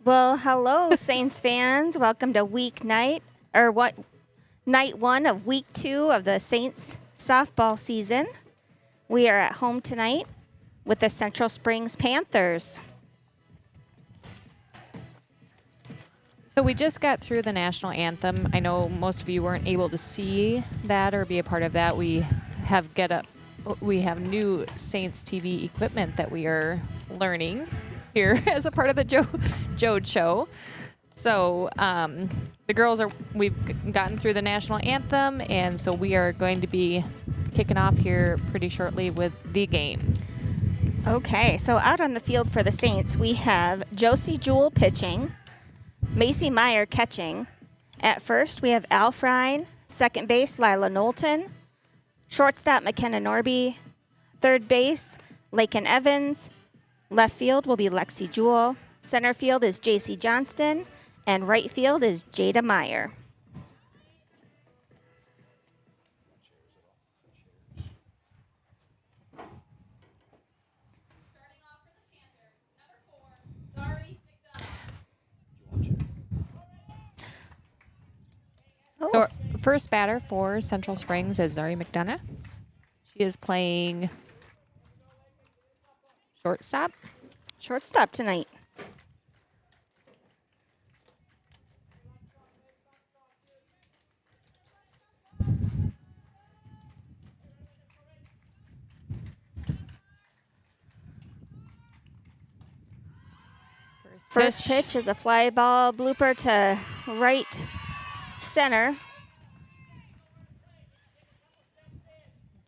Well, hello, Saints fans. Welcome to night one of week 2 of the Saints softball season. We are at home tonight with the Central Springs Panthers. So we just got through the national anthem. I know most of you weren't able to see that or be a part of that. We have new Saints TV equipment that we are learning here as a part of the Jode show. So the girls we've gotten through the national anthem, and so we are going to be kicking off here pretty shortly with the game. Okay, so out on the field for the Saints, we have Josie Jewell pitching, Macy Meyer catching. At first, we have Al Frine, second base, Lila Knowlton, shortstop, McKenna Norby, third base, Laken Evans, left field will be Lexi Jewell, center field is JC Johnston, and right field is Jada Meyer. So first batter for Central Springs is Zari McDonough. She is playing shortstop. Shortstop tonight. First pitch is a fly ball blooper to right center.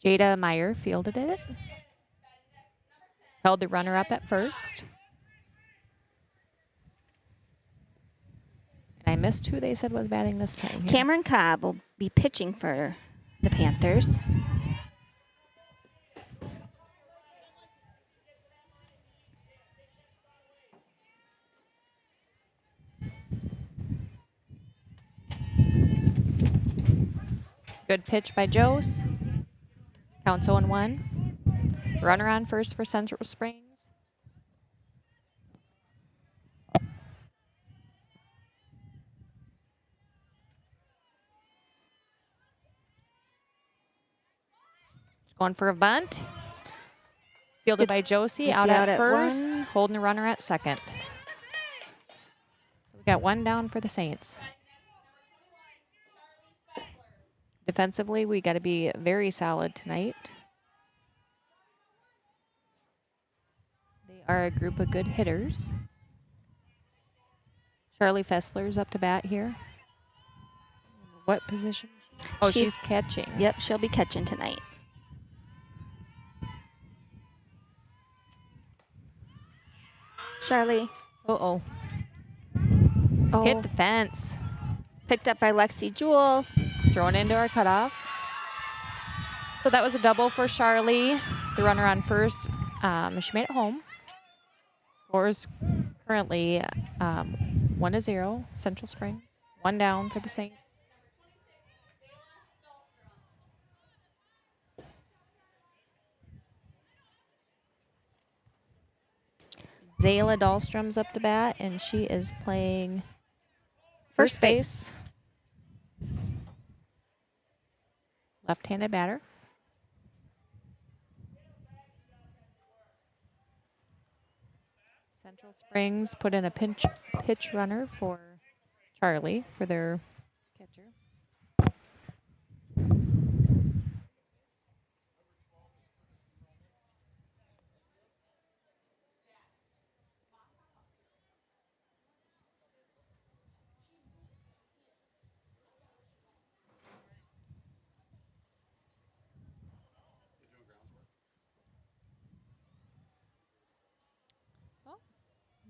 Jada Meyer fielded it. Held the runner up at first. And I missed who they said was batting this time. Here. Cameron Cobb will be pitching for the Panthers. Good pitch by Jose. Counts 0-1. Runner on first for Central Springs. Going for a bunt. Fielded by Josie. Out at first. Holding the runner at second. So we got one down for the Saints. Defensively, we got to be very solid tonight. They are a group of good hitters. Charlie Fessler's up to bat here. What position? Oh, she's catching. Yep, she'll be catching tonight. Charlie. Oh. Hit the fence. Picked up by Lexi Jewell. Thrown into our cutoff. So that was a double for Charlie. The runner on first. She made it home. Scores currently 1-0, Central Springs. One down for the Saints. Zayla Dahlstrom's up to bat, and she is playing first base. Left-handed batter. Central Springs put in a pitch runner for Charlie for their catcher.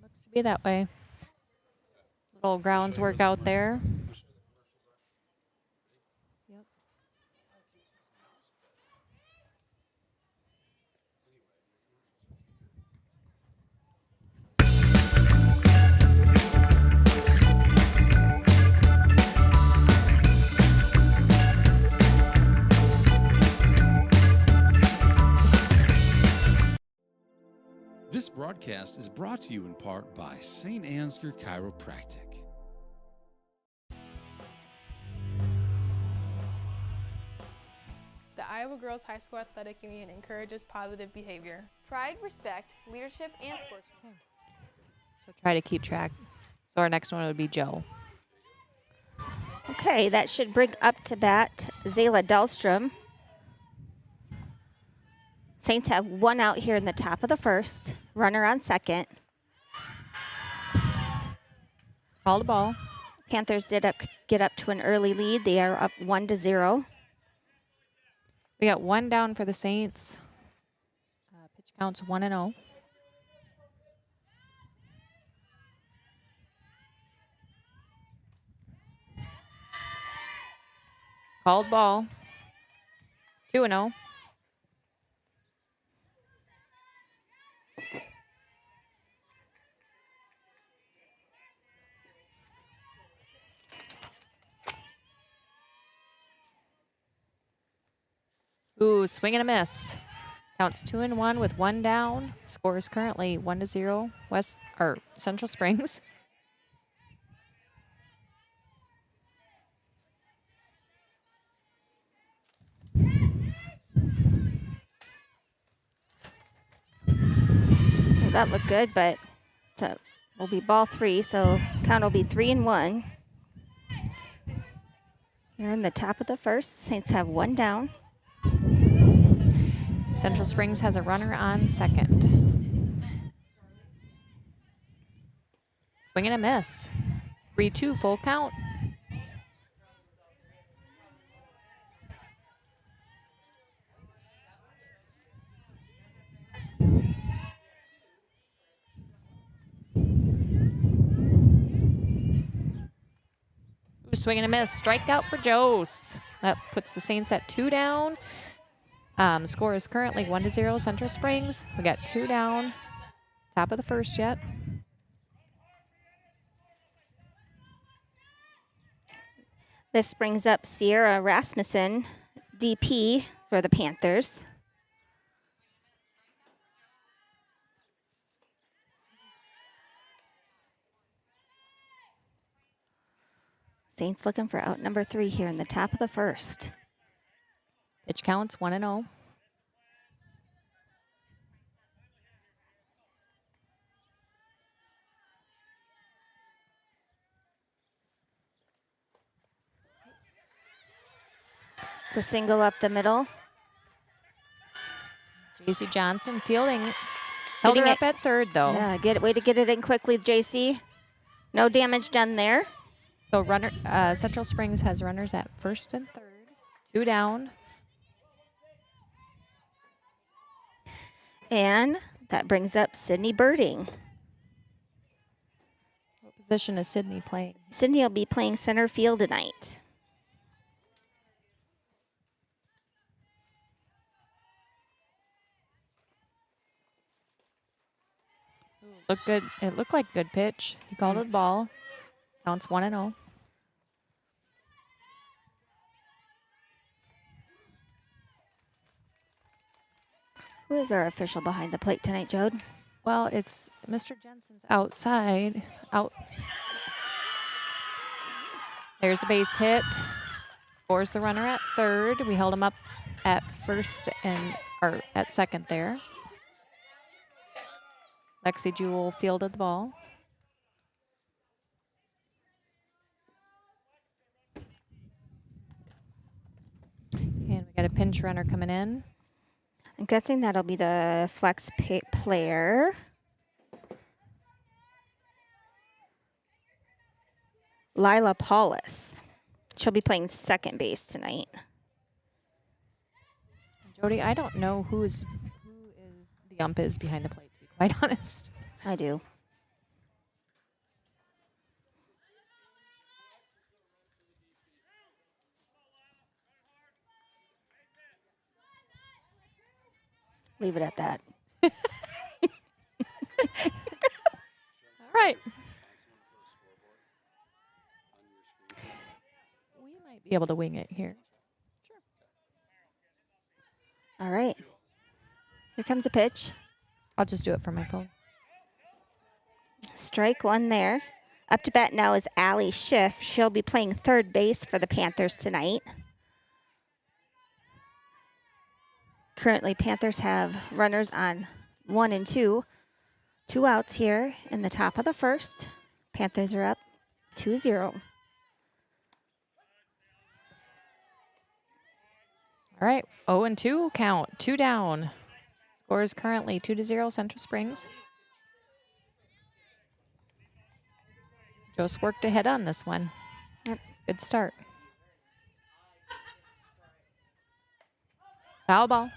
Looks to be that way. Little grounds work out there. Yep. This broadcast broadcast is brought to you in part by St. Ansgar Chiropractic. The Iowa Girls High School Athletic Union encourages positive behavior. Pride, respect, leadership, and sportsmanship. So try to keep track. So our next one would be Joe. Okay, that should bring up to bat Zayla Dahlstrom. Saints have one out here in the top of the first. Runner on second. Called a ball. Panthers did get up to an early lead. They are up 1-0. We got one down for the Saints. Pitch counts 1-0. Called ball. 2-0. Ooh, swing and a miss. Counts 2-1 with one down. Score is currently 1-0 West or Central Springs. That looked good, but will be ball 3, so count will be 3-1. Here in the top of the first, Saints have one down. Central Springs has a runner on second. Swing and a miss. 3-2 full count. Swing and a miss. Strikeout for Jose. That puts the Saints at 2 down. Score is currently 1-0 Central Springs. We got 2 down. Top of the first yet. This brings up Sierra Rasmussen, DP for the Panthers. Saints looking for out number 3 here in the top of the first. Pitch counts 1-0. It's a single up the middle. JC Johnson fielding. Held her Getting up at third, though. Yeah, way to get it in quickly, JC. No damage done there. So Central Springs has runners at first and third. 2 down. And that brings up Sydney Birding. What position is Sydney playing? Sydney will be playing center field tonight. Looked good. It looked like good pitch. He called it ball. Counts 1-0. Who is our official behind the plate tonight, Jode? Well, it's Mr. Jensen's outside. Out. There's a base hit. Scores the runner at third. We held him up at first or at second there. Lexi Jewell fielded the ball. And we got a pinch runner coming in. I'm guessing that'll be the flex player. Lila Paulus. She'll be playing second base tonight. Jody, I don't know who is the ump is behind the plate, to be quite honest. I do. Leave it at that. All right. We might be able to wing it here. All right. Here comes a pitch. I'll just do it from my phone. Strike one there. Up to bat now is Allie Schiff. She'll be playing third base for the Panthers tonight. Currently, Panthers have runners on 1 and 2. 2 outs here in the top of the first. Panthers are up 2-0. All right, 0-2 count, 2 down. Score is currently 2-0 Central Springs. Just worked ahead on this one. Yep. Good start. Foul ball.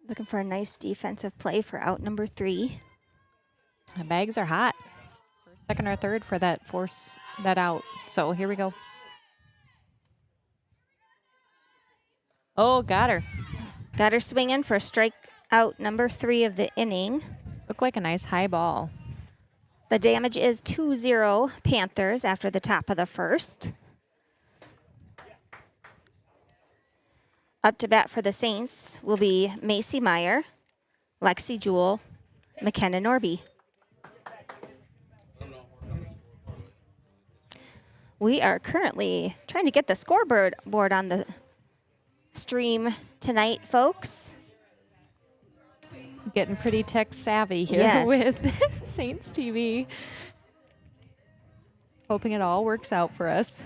Looking for a nice defensive play for out number 3. The bags are hot. First, second, or third for that force that out. So here we go. Oh, got her. Got her swinging for strike out number 3 of the inning. Looked like a nice high ball. The damage is 2-0 Panthers after the top of the first. Up to bat for the Saints will be Macy Meyer, Lexi Jewell, McKenna Norby. We are currently trying to get the scoreboard board on the stream tonight, folks. Getting pretty tech savvy here Yes. with Saints TV. Hoping it all works out for us.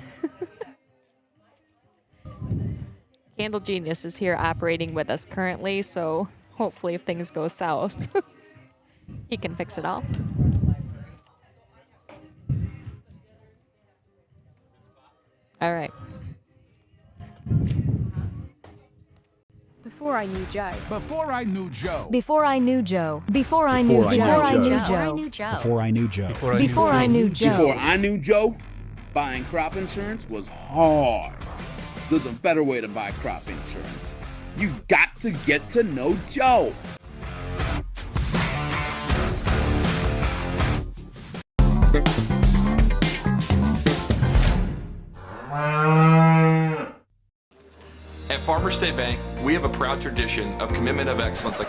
Candle Genius is here operating with us currently, so hopefully if things go south, he can fix it all. All right. Before I knew Joe. Before I knew Joe. Before I knew Joe. Before I knew Joe. Before I knew Joe. Before I knew Joe. Before I knew Joe. Before I knew Joe, buying crop insurance was hard. There's a better way to buy crop insurance. You got to get to know Joe. At Farmer State Bank, we have a proud tradition of commitment of excellence.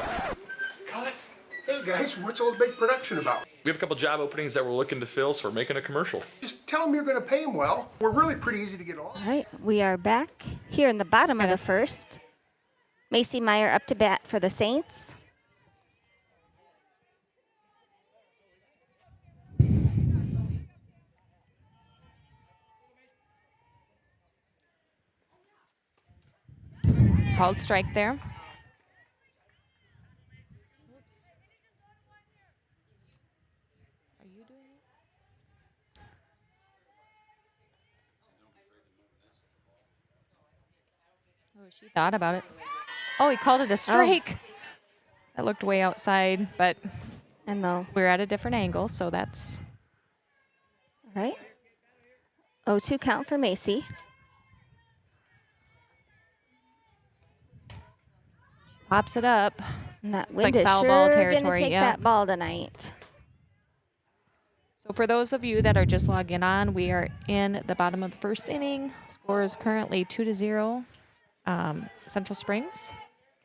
Hey guys, what's all the big production about? We have a couple job openings that we're looking to fill, so we're making a commercial. Just tell them you're going to pay them well. We're really pretty easy to get along. All right, we are back here in the bottom of the first. Macy Meyer up to bat for the Saints. Called strike there. Oops. Are you doing it? Oh, she thought about it. Oh, he called it a strike. That looked way outside, but And though, we're at a different angle, so that's all right. 0-2 count for Macy. pops it up. And that Like wind is foul ball sure going to territory, take yeah. that ball tonight. So for those of you that are just logging on, we are in the bottom of the first inning. Score is currently 2-0. Central Springs.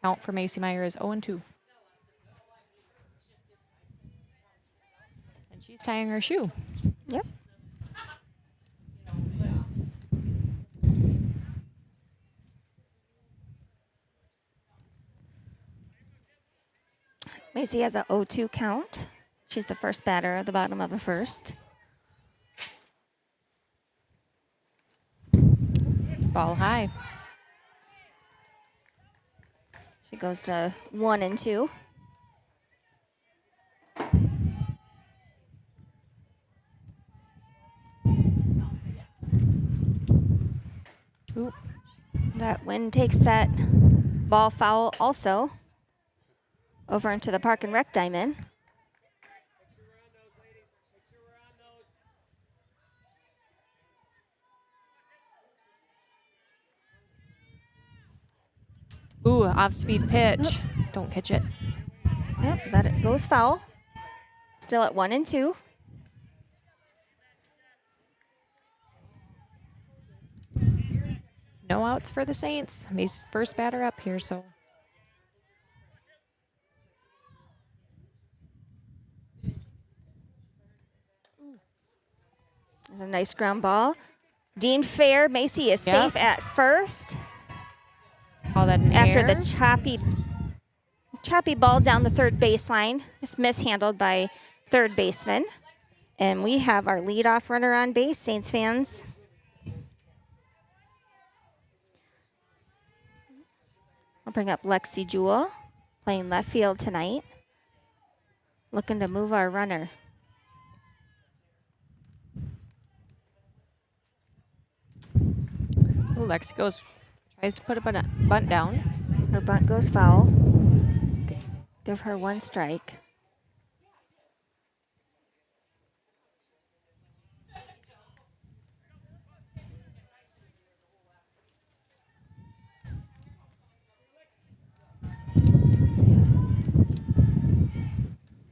Count for Macy Meyer is 0-2. And she's tying her shoe. Yep. Macy has a 0-2 count. She's the first batter at the bottom of the first. Ball high. She goes to 1-2. Oop. That wind takes that ball foul also over into the Park and Rec diamond. Ooh, off-speed pitch. Don't pitch it. Yep, that it goes foul. Still at 1-2. No outs for the Saints. Macy's first batter up here, so. There's a nice ground ball. Deemed fair. Macy is safe at first. All that in After air. the choppy ball down the third baseline, just mishandled by third baseman. And we have our leadoff runner on base, Saints fans. I'll bring up Lexi Jewell, playing left field tonight. Looking to move our runner. Ooh, Lexi tries to put a bunt down. Her bunt goes foul. Give her one strike.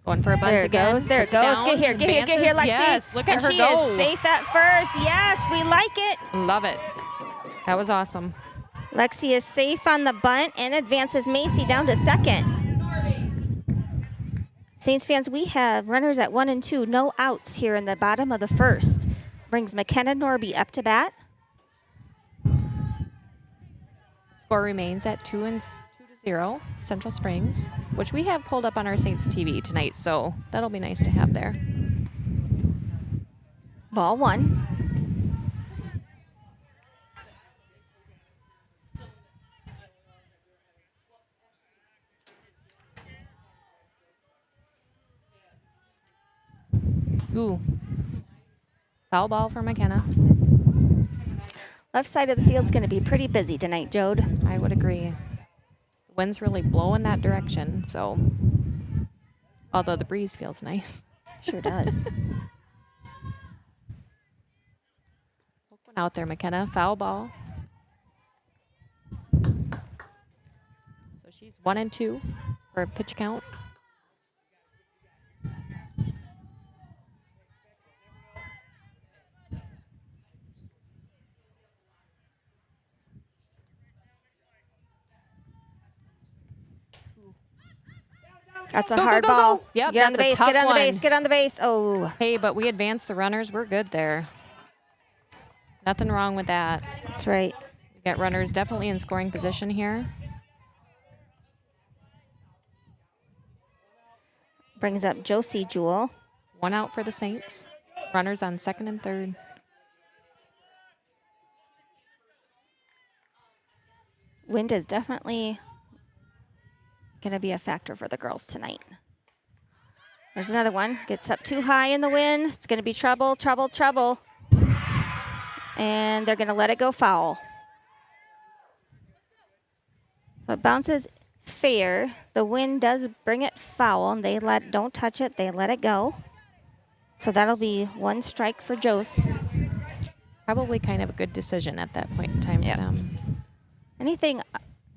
Going for a bunt There it again. goes. There it Puts goes. down, Get here, Lexi. Yes, look at and her she go. is safe at first. Yes, we like it. Love it. That was awesome. Lexi is safe on the bunt and advances Macy down to second. Saints fans, we have runners at 1 and 2, no outs here in the bottom of the first. Brings McKenna Norby up to bat. Score remains at 2-0, Central Springs, which we have pulled up on our Saints TV tonight, so that'll be nice to have there. Ball one. Ooh. Foul ball for McKenna. Left side of the field's going to be pretty busy tonight, Jode. I would agree. The wind's really blowing that direction, so. Although the breeze feels nice. Sure does. Poke one out there, McKenna. Foul ball. So she's 1 and 2 for a pitch count. That's a Go, hard go, go, ball. go. Yep, Get on the that's a base, tough get on the one. base, get on the base. Oh, Hey, but we advanced the runners. We're good there. Nothing wrong with that. that's right. We got runners definitely in scoring position here. Brings up Josie Jewell. 1 out for the Saints. Runners on second and third. Wind is definitely going to be a factor for the girls tonight. There's another one. Gets up too high in the wind. It's going to be trouble, trouble, trouble. And they're going to let it go foul. So it bounces fair. The wind does bring it foul, and they don't touch it. They let it go. So that'll be one strike for Jose. Probably kind of a good decision at that point in time Yep. for them. Anything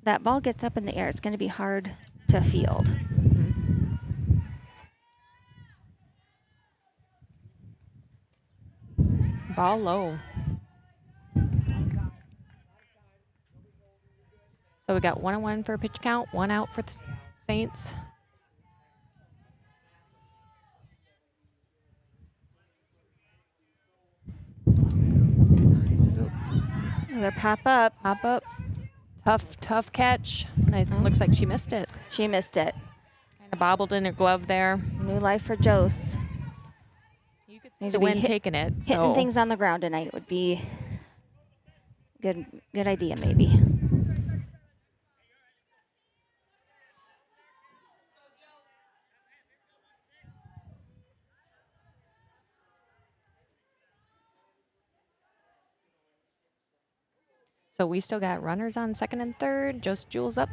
that ball gets up in the air, it's going to be hard to field. Ball low. So we got 1 and 1 for a pitch count, 1 out for the Saints. Another pop up. Hop up. Tough catch. It looks like she missed it. She missed it. Kind of bobbled in her glove there. New life for Jose. You could see the wind hit- taking it. Hitting So things on the ground tonight would be good idea, maybe. So we still got runners on second and third. Just Jules up.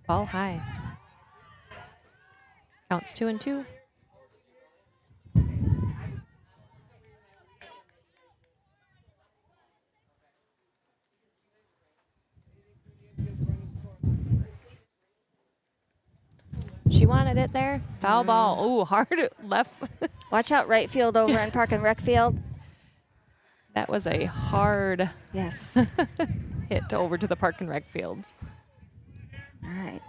Ball high. Counts 2 and 2. She wanted it there. Foul ball. Ooh, hard left. Watch out right field over in Park and Rec Field. That was a hard Yes. hit over to the park and rec fields. All right.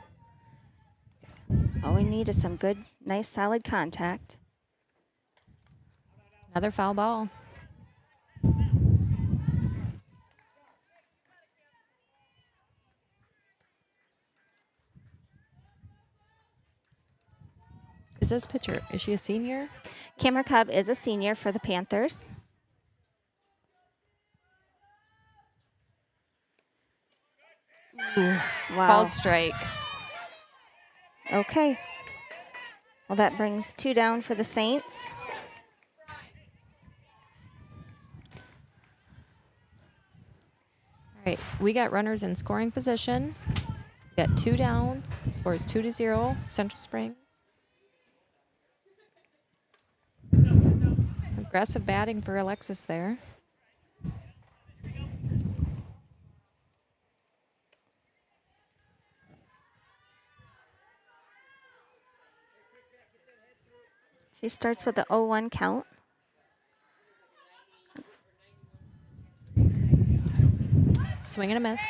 All we need is some good, nice, solid contact. Another foul ball. Is this pitcher, is she a senior? Cameron Cobb is a senior for the Panthers. Ooh, Wow. called strike. Okay. Well, that brings 2 down for the Saints. All right, we got runners in scoring position. We got 2 down. Scores 2-0. Central Springs. Aggressive batting for Alexis there. She starts with the 0-1 count. Swing and a miss.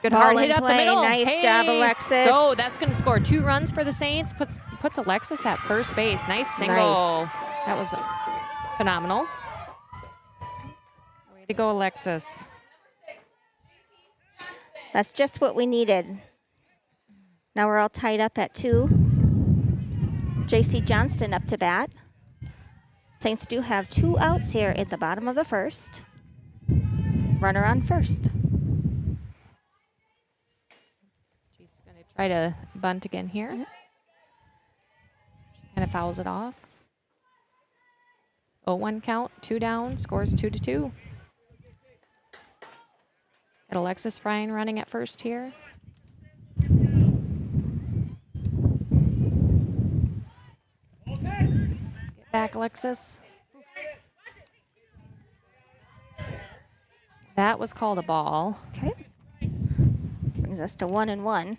Good Ball hard in hit up the play. middle. Nice job, Alexis. Go. That's going to score 2 runs for the Saints. Puts Alexis at first base. Nice single. Nice. That was phenomenal. Way to go, Alexis. That's just what we needed. Now we're all tied up at 2. JC Johnston up to bat. Saints do have 2 outs here at the bottom of the first. Runner on first. She's going to try to bunt again here. Yep. She kind of fouls it off. 0-1 count, 2 down, scores 2-2. Got Alexis Fryan running at first here. Get back, Alexis. That was called a ball. Okay. Brings us to 1-1.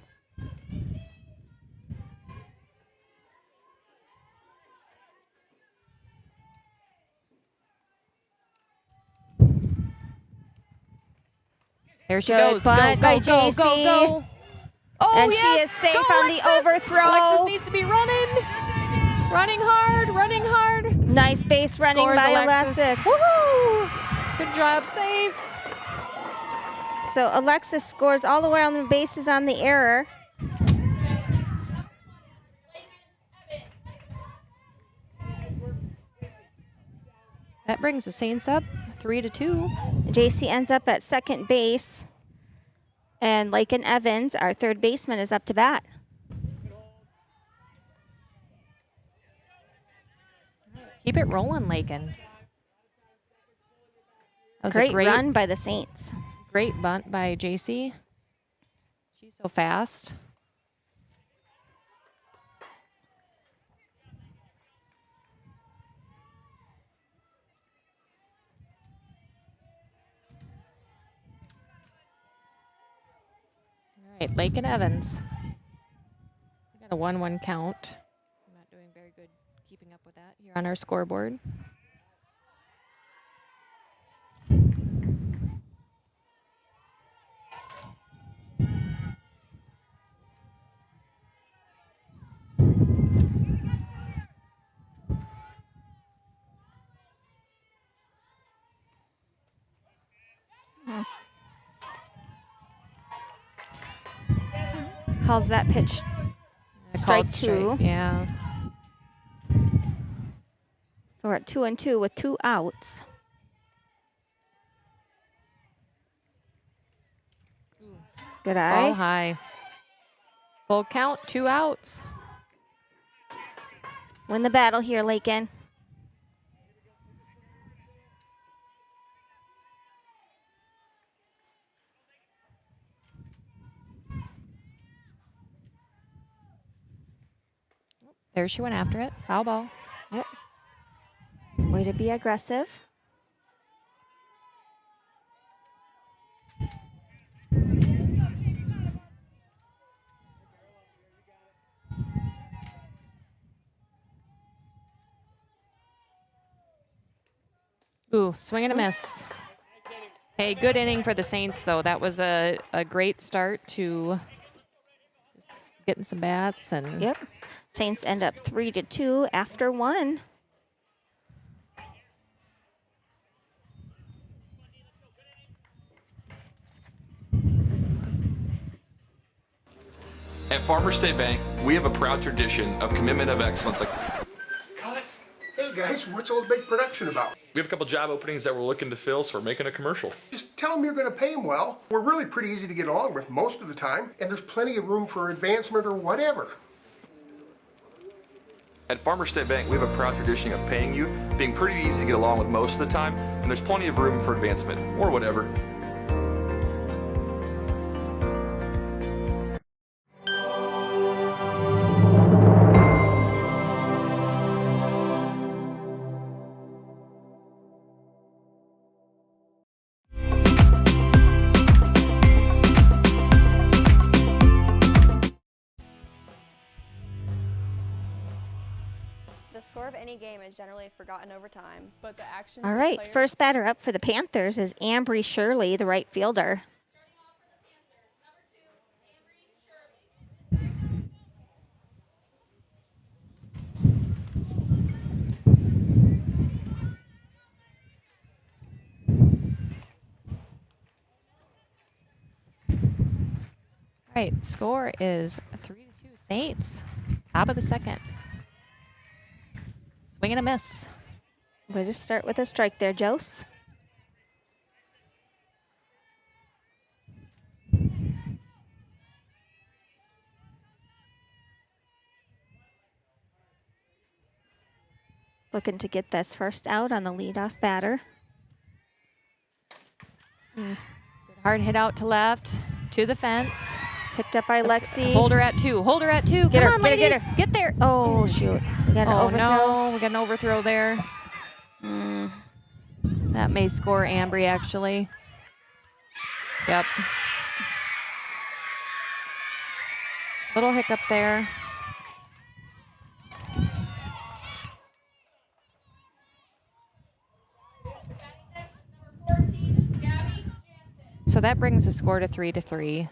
There she Good goes. bunt by JC. Go. Oh, And yes. she is safe Go, on Alexis. the overthrow. Alexis needs to be running. Running hard, running hard. Nice base running Scores by Alexis. Alexis. Woohoo! Good job, Saints. So Alexis scores all the way on the bases on the error. That brings the Saints up 3-2. JC ends up at second base. And Lakin Evans, our third baseman, is up to bat. Keep it rolling, Lakin. That was a Great run by the Saints. Great bunt by JC. She's so fast. All right, Lakin Evans. We got a 1-1 count. I'm not doing very good keeping up with that here on our scoreboard. Calls that pitch strike 2. Yeah. So we're at 2-2 with 2 outs. Good eye. Ball high. Full count, 2 outs. Win the battle here, Lakin. There she went after it. Foul ball. Yep. Way to be aggressive. Ooh, swing and a miss. Hey, good inning for the Saints, though. That was a great start to just getting some bats. And Yep. Saints end up 3-2 after 1. At Farmer State Bank, we have a proud tradition of commitment of excellence. Cut. Hey guys, what's all the big production about? We have a couple job openings that we're looking to fill, so we're making a commercial. Just tell them you're going to pay them well. We're really pretty easy to get along with most of the time, and there's plenty of room for advancement or whatever. At Farmer State Bank, we have a proud tradition of paying you, being pretty easy to get along with most of the time, and there's plenty of room for advancement, or whatever. The score of any game is generally forgotten over time. But the actions All of right, players- first batter up for the Panthers is Ambry Shirley, the right fielder. all right, score is 3-2 Saints. Top of the second. Swing and a miss. We'll just start with a strike there, Jose. Looking to get this first out on the leadoff batter. Good hard hit out to left, to the fence. Picked up by Lexi. Hold her at 2. Hold her at 2. Get Come her, on, get her, get ladies. her. Get there. Oh, shoot. We got an Oh, overthrow. no. We got an overthrow there. That may score Ambry, actually. Yep. Little hiccup there. So that brings the score to 3-3.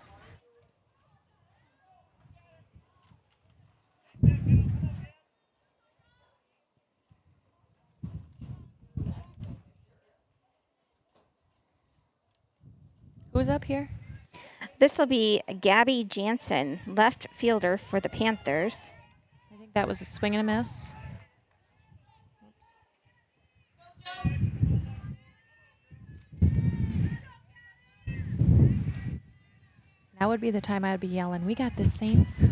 Who's up here? This will be Gabby Jansen, left fielder for the Panthers. I think that was a swing and a miss. Now would be the time I'd be yelling, "We got this, Saints."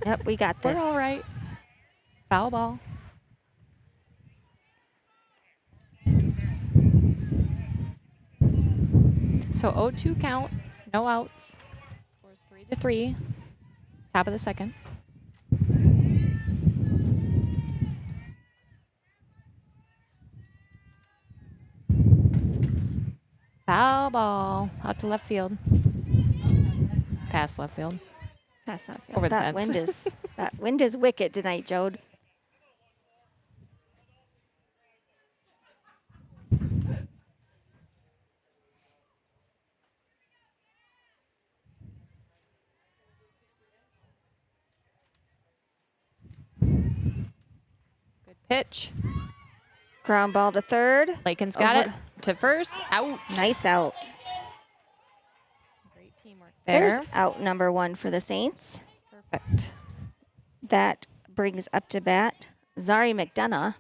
Yep, we got We're this. all right. Foul ball. So 0-2 count, no outs. Scores 3-3. Top of the second. Foul ball out to left field. Past left field. That's not fair. Over the that fence. wind is that wind is wicked tonight, Jode. Good pitch. Ground ball to third. Lakin's got Over- it to first. Out. Nice out. Great teamwork there. There's out number 1 for the Saints. Perfect. That brings up to bat Zari McDonough.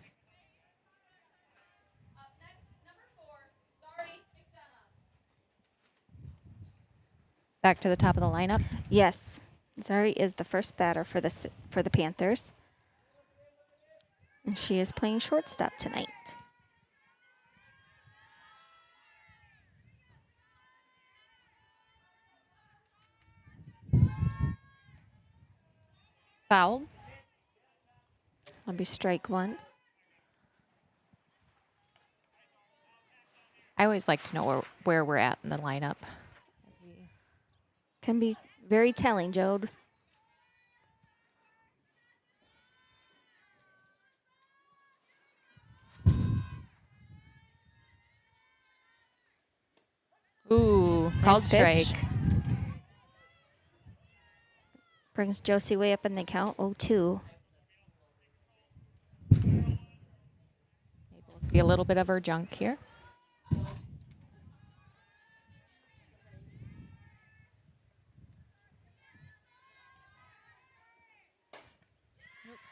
Back to the top of the lineup. Yes, Zari is the first batter for the Panthers. And she is playing shortstop tonight. Foul. That'll be strike 1. I always like to know where we're at in the lineup. Can be very telling, Jode. Called pitch. strike. Brings Josie way up in the count, 0-2. Maybe we'll see a little bit of her junk here.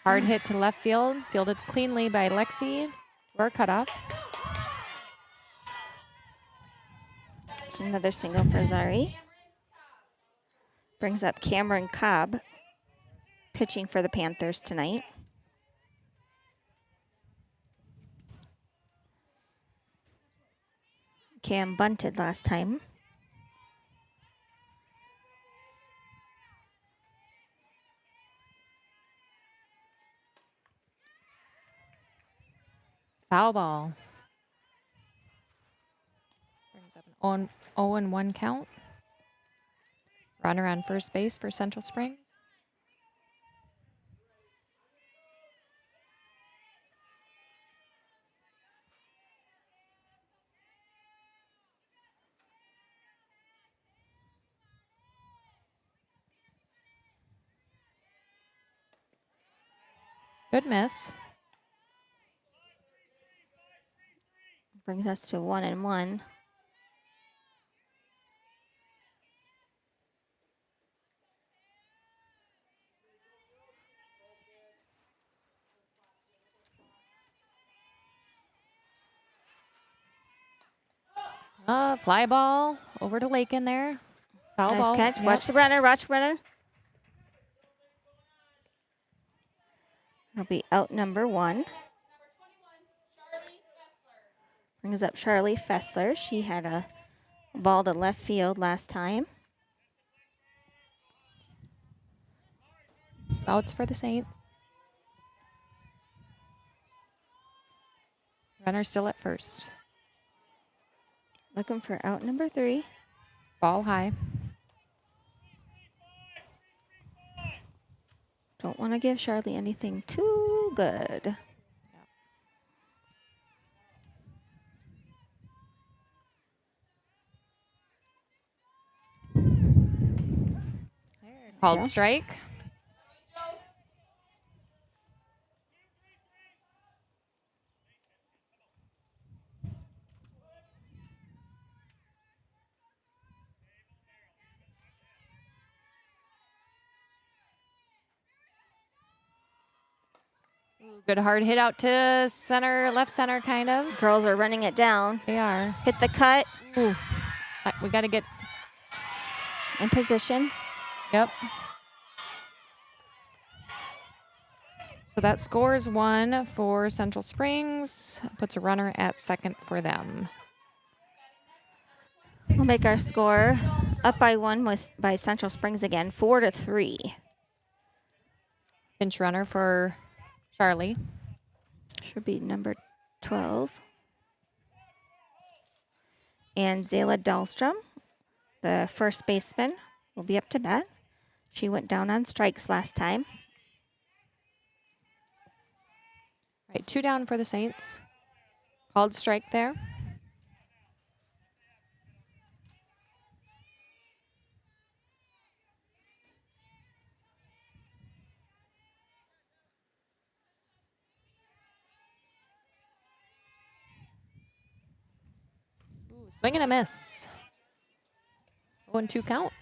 Hard hit to left field. Fielded cleanly by Lexi. Or cutoff. It's another single for Zari. Brings up Cameron Cobb, pitching for the Panthers tonight. Cam bunted last time. Foul ball. Brings up an 0-1 count. Runner on first base for Central Springs. Good miss. Brings us to 1-1. Fly ball over to Lake in there. Foul Nice ball. catch. Yep. Watch the runner. Watch the runner. It'll be out number 1. Brings up Charlie Fessler. She had a ball to left field last time. Outs for the Saints. Runner still at first. Looking for out number 3. Ball high. Don't want to give Charlie anything too good. Called go. strike. Good hard hit out to center, left center, kind of. Girls are running it down. They are. Hit the cut Ooh. We got to get. in position. Yep. So that scores 1 for Central Springs. Puts a runner at second for them. We'll make our score up by 1 by Central Springs again, 4-3. Pinch runner for Charlie. Should be number 12. And Zayla Dahlstrom, the first baseman, will be up to bat. She went down on strikes last time. Right, 2 down for the Saints. Called strike there. Ooh, swing and a miss. 0-2 count.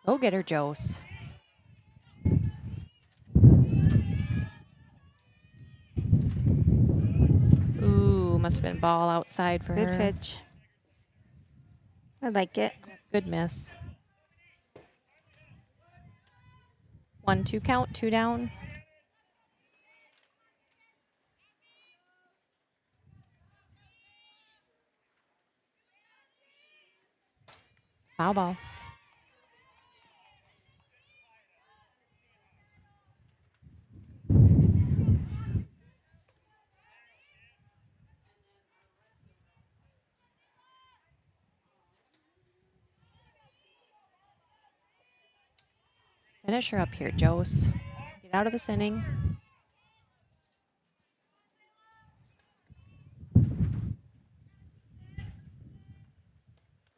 Go get her, Jose. Ooh, must have been ball outside for Good her. pitch. I like it. Good miss. 1-2 count, 2 down. Foul ball. Finish her up here, Jose. Get out of this inning.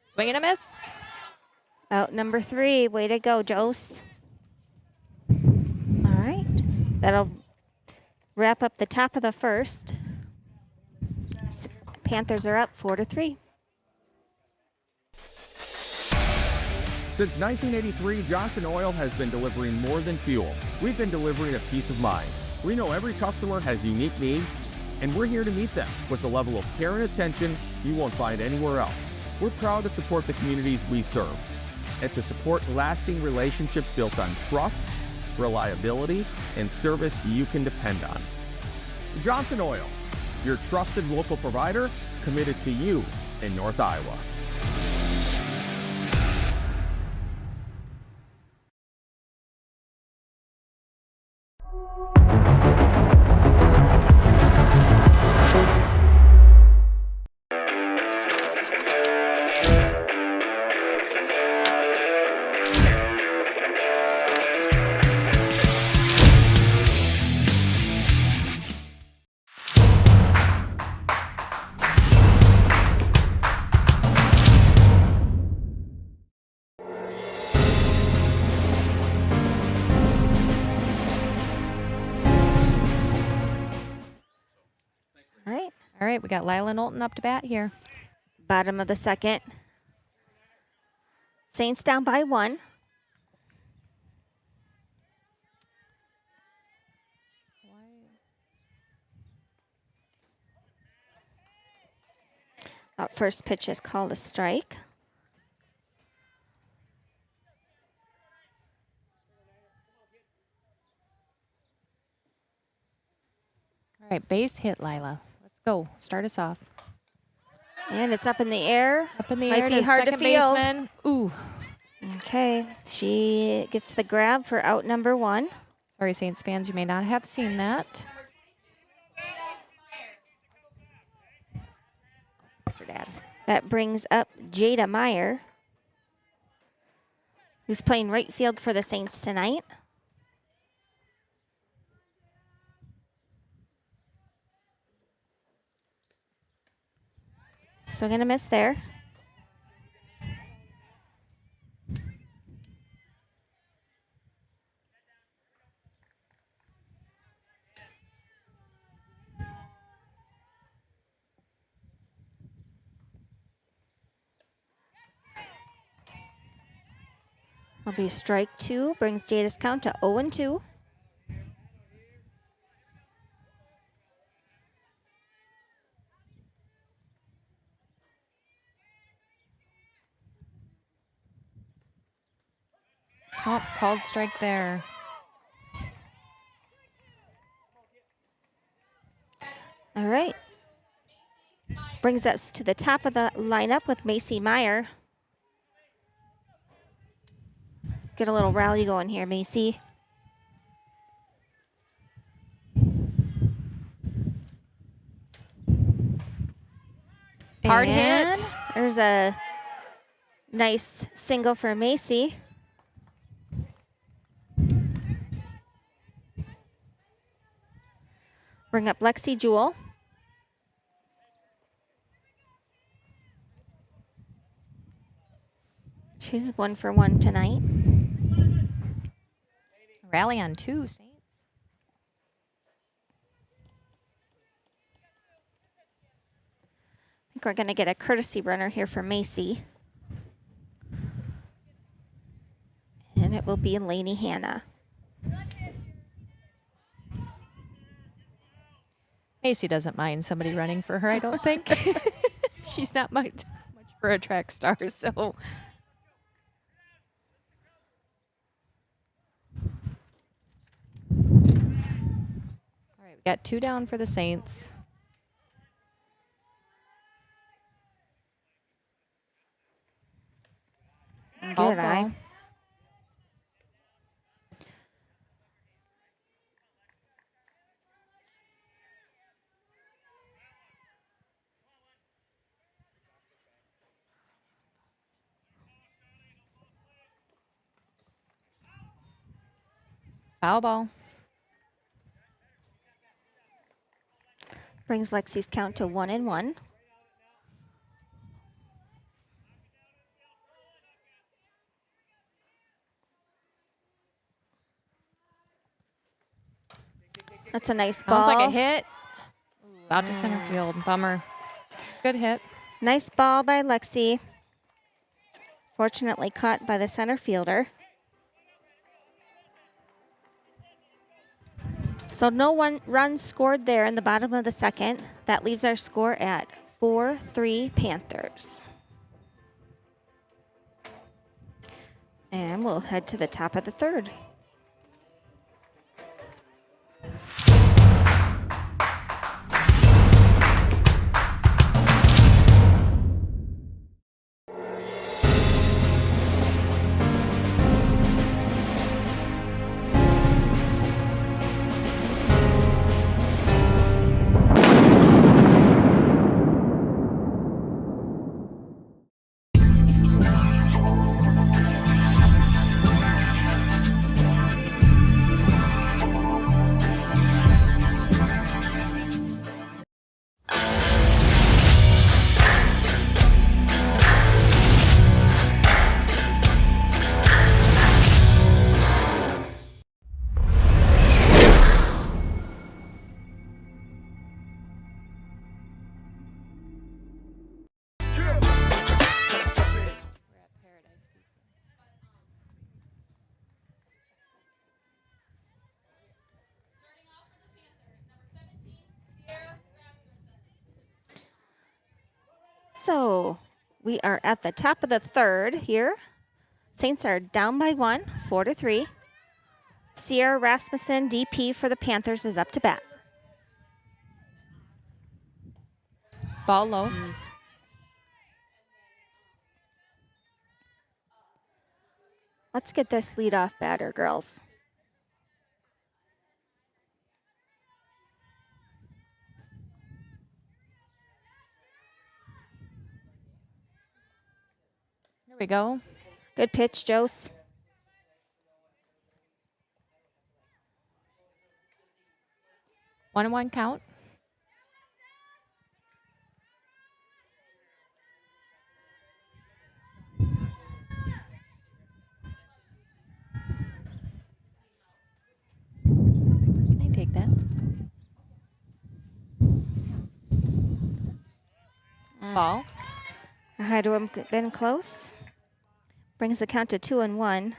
Swing and a miss. Out number 3. Way to go, Jose. All right. That'll wrap up the top of the first. Panthers are up 4-3. Since 1983, Johnson Oil has been delivering more than fuel. We've been delivering a peace of mind. We know every customer has unique needs, and we're here to meet them with the level of care and attention you won't find anywhere else. We're proud to support the communities we serve and to support lasting relationships built on trust, reliability, and service you can depend on. Johnson Oil, your trusted local provider, committed to you in North Iowa. All right, we got Lila Knowlton up to bat here. Bottom of the second. Saints down by 1. That first pitch is called a strike. All right, base hit, Lila. Let's go. Start us off. And it's up in the air. Up in the Might air be to hard to second field. baseman. Ooh. Okay, she gets the grab for out number 1. Sorry, Saints fans, you may not have seen that. Mr. Dad. That brings up Jada Meyer, who's playing right field for the Saints tonight. So gonna miss there. Will be strike 2, brings Jada's count to 0-2. Oh, called strike there. All right. Brings us to the top of the lineup with Macy Meyer. Get a little rally going here, Macy. Hard And hit. There's a nice single for Macy. Bring up Lexi Jewell. She's 1 for 1 tonight. Rally on 2, Saints. I think we're going to get a courtesy runner here for Macy. And it will be Lainey Hanna. Macy doesn't mind somebody running for her, I don't think. She's not much for a track star, so. All right, we got 2 down for the Saints. Good eye. Foul ball. Brings Lexi's count to 1-1. That's a nice ball. Sounds like a hit. Ooh, out to center field. Bummer. Good hit. Nice ball by Lexi. Fortunately caught by the center fielder. So no one runs scored there in the bottom of the second. That leaves our score at 4-3 Panthers. And we'll head to the top of the third. So we are at the top of the third here. Saints are down by 1, 4-3. Sierra Rasmussen, DP for the Panthers, is up to bat. Ball low. Let's get this leadoff batter, girls. Here we go. Good pitch, Jose. One and one count. I take that. Ball. Had to have been close. Brings the count to 2-1.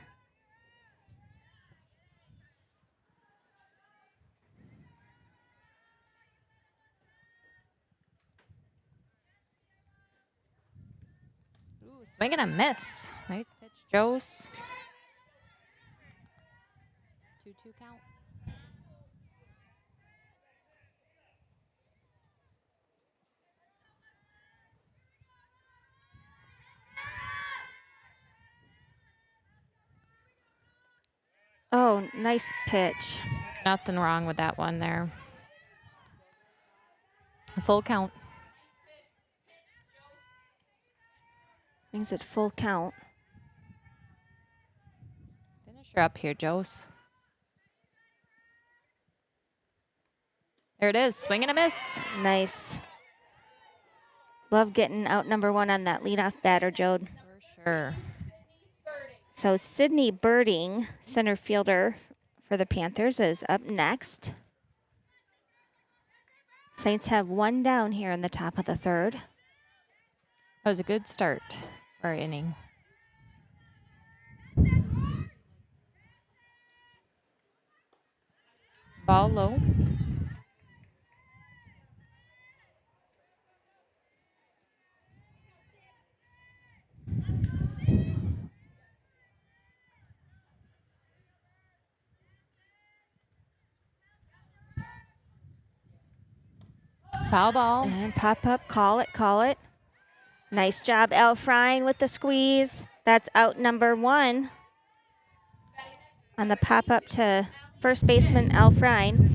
Ooh, swing and a miss. Nice pitch, Jose. 2-2 count. Oh, nice pitch. Nothing wrong with that one there. A full count. Brings it full count. Finish her up here, Jose. There it is. Swing and a miss. Nice. Love getting out number 1 on that leadoff batter, Jode. For sure. So Sydney Birding, center fielder for the Panthers, is up next. Saints have 1 down here in the top of the third. That was a good start for our inning. Ball low. Foul ball. And pop up, call it, call it. Nice job, Elfrine, with the squeeze. That's out number 1. On the pop up to first baseman, Elfrine.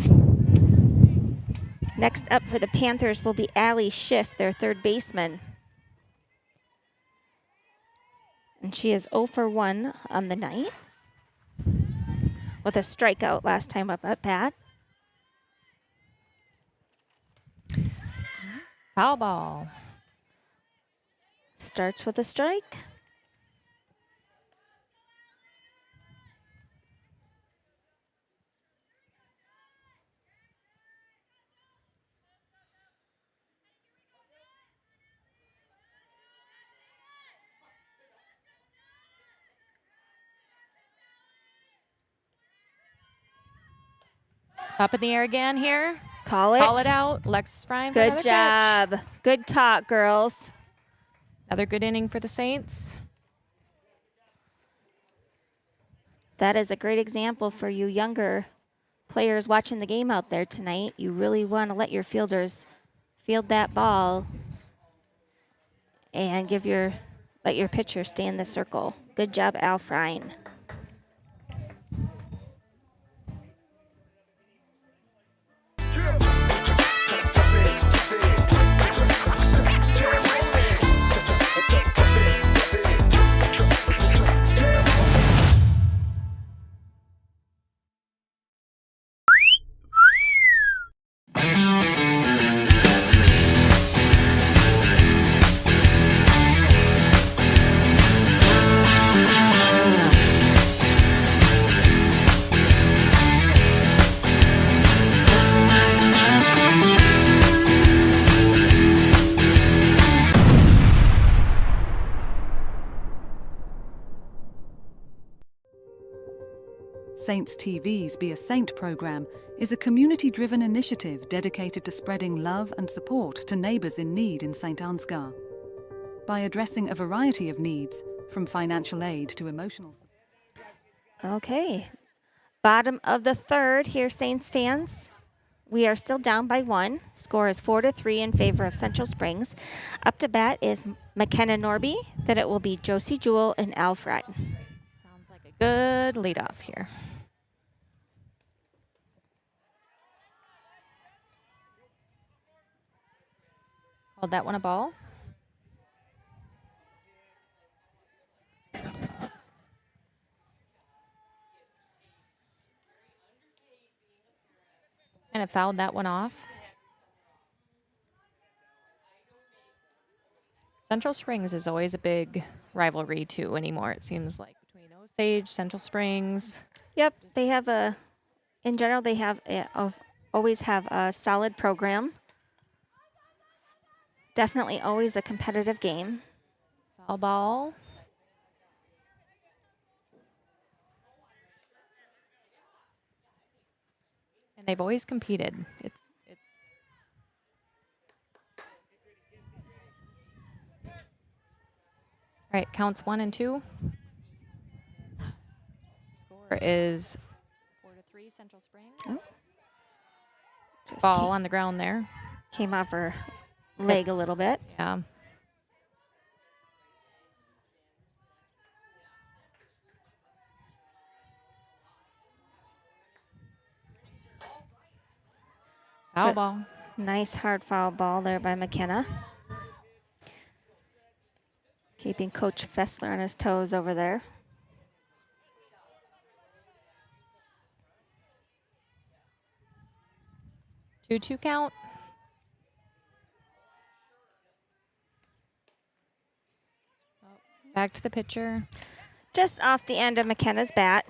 Next up for the Panthers will be Allie Schiff, their third baseman. And she is 0 for 1 on the night. with a strikeout last time up at bat. Foul ball. Starts with a strike. Up in the air again here. Call it. Call it out. Lex Frying for Good another job. catch. Good talk, girls. Another good inning for the Saints. That is a great example for you younger players watching the game out there tonight. You really want to let your fielders field that ball and let your pitcher stay in the circle. Good job, Al Frine. Saints TV's Be a Saint program is a community-driven initiative dedicated to spreading love and support to neighbours in need in St. Ansgar. By addressing a variety of needs, from financial aid to emotional support. Okay. Bottom of the third here, Saints fans. We are still down by 1. Score is 4-3 in favor of Central Springs. Up to bat is McKenna Norby. Then it will be Josie Jewell and Al Frye. Sounds like a good leadoff here. Called that one a ball. And it fouled that one off. Central Springs is always a big rivalry too anymore, it seems like, between Osage, Central Springs. Yep, they have in general, they always have a solid program. Definitely always a competitive game. Foul ball. And they've always competed. It's all right, counts 1 and 2. Score is 4-3 Central Springs. Oh. Ball on the ground there. Came off her leg a little bit. Yeah. Foul ball. Nice hard foul ball there by McKenna. Keeping Coach Fessler on his toes over there. Two count. Back to the pitcher. Just off the end of McKenna's bat.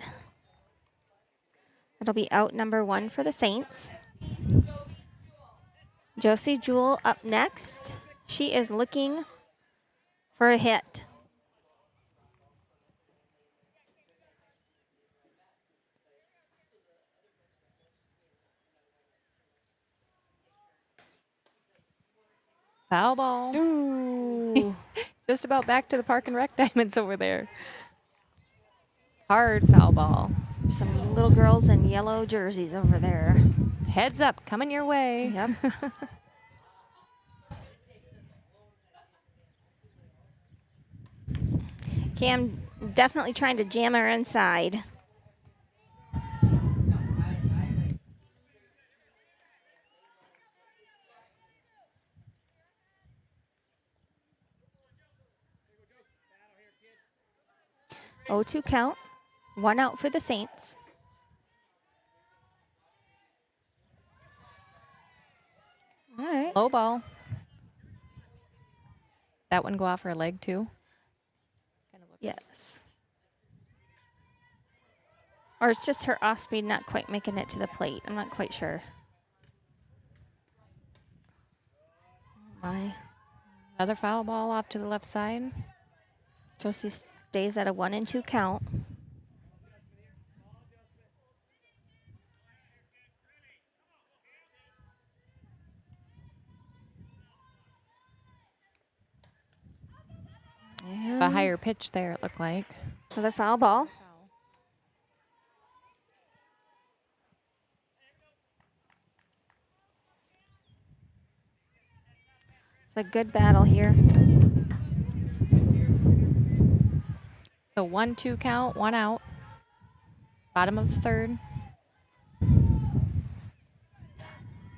It'll be out number 1 for the Saints. Josie Jewell up next. She is looking for a hit. Foul ball. Ooh. Just about back to the Park and Rec Diamonds over there. Hard foul ball. Some little girls in yellow jerseys over there. Heads up, coming your way. Yep. Cam definitely trying to jam her inside. Oh, 2 count. 1 out for the Saints. All right. Low ball. That one go off her leg too? Yes. Or it's just her off speed not quite making it to the plate. I'm not quite sure. Oh my. Another foul ball off to the left side. Josie stays at a 1-2 count. A higher pitch there, it looked like. Another foul ball. It's a good battle here. So 1-2 count, 1 out. Bottom of the third.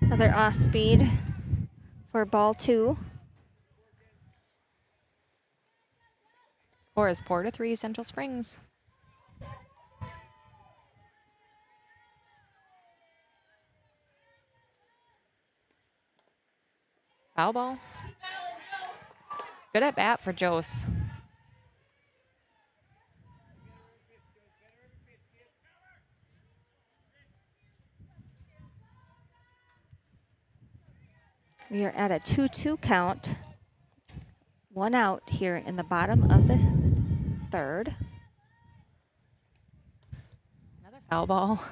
Another off speed for ball 2. Score is 4-3 Central Springs. Foul ball. Good at bat for Jose. We are at a 2-2 count. 1 out here in the bottom of the third. Another foul ball.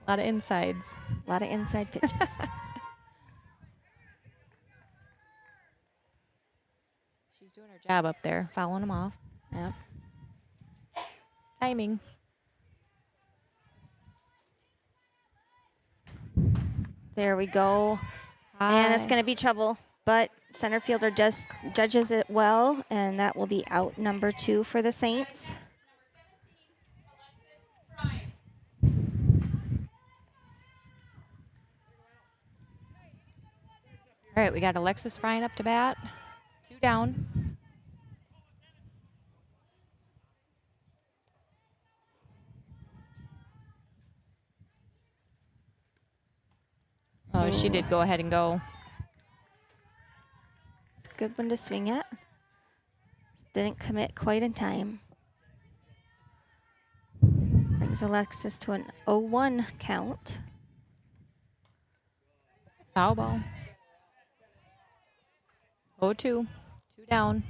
A lot of insides. A lot of inside pitches. She's doing her job up there, fouling them off. Yep. Timing. There we go. And it's going to be trouble, but center fielder judges it well, and that will be out number 2 for the Saints. All right, we got Alexis Fryan up to bat. 2 down. Oh, she did go ahead and go. It's a good one to swing at. Didn't commit quite in time. Brings Alexis to an 0-1 count. Foul ball. 0-2. 2 down.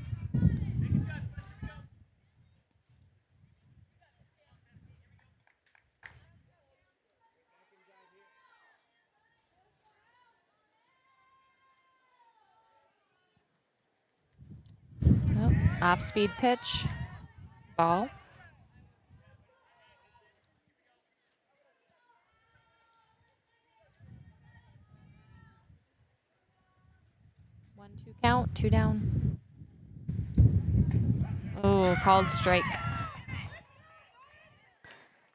Off-speed pitch. Ball. One, 2 count, 2 down. Oh, called strike.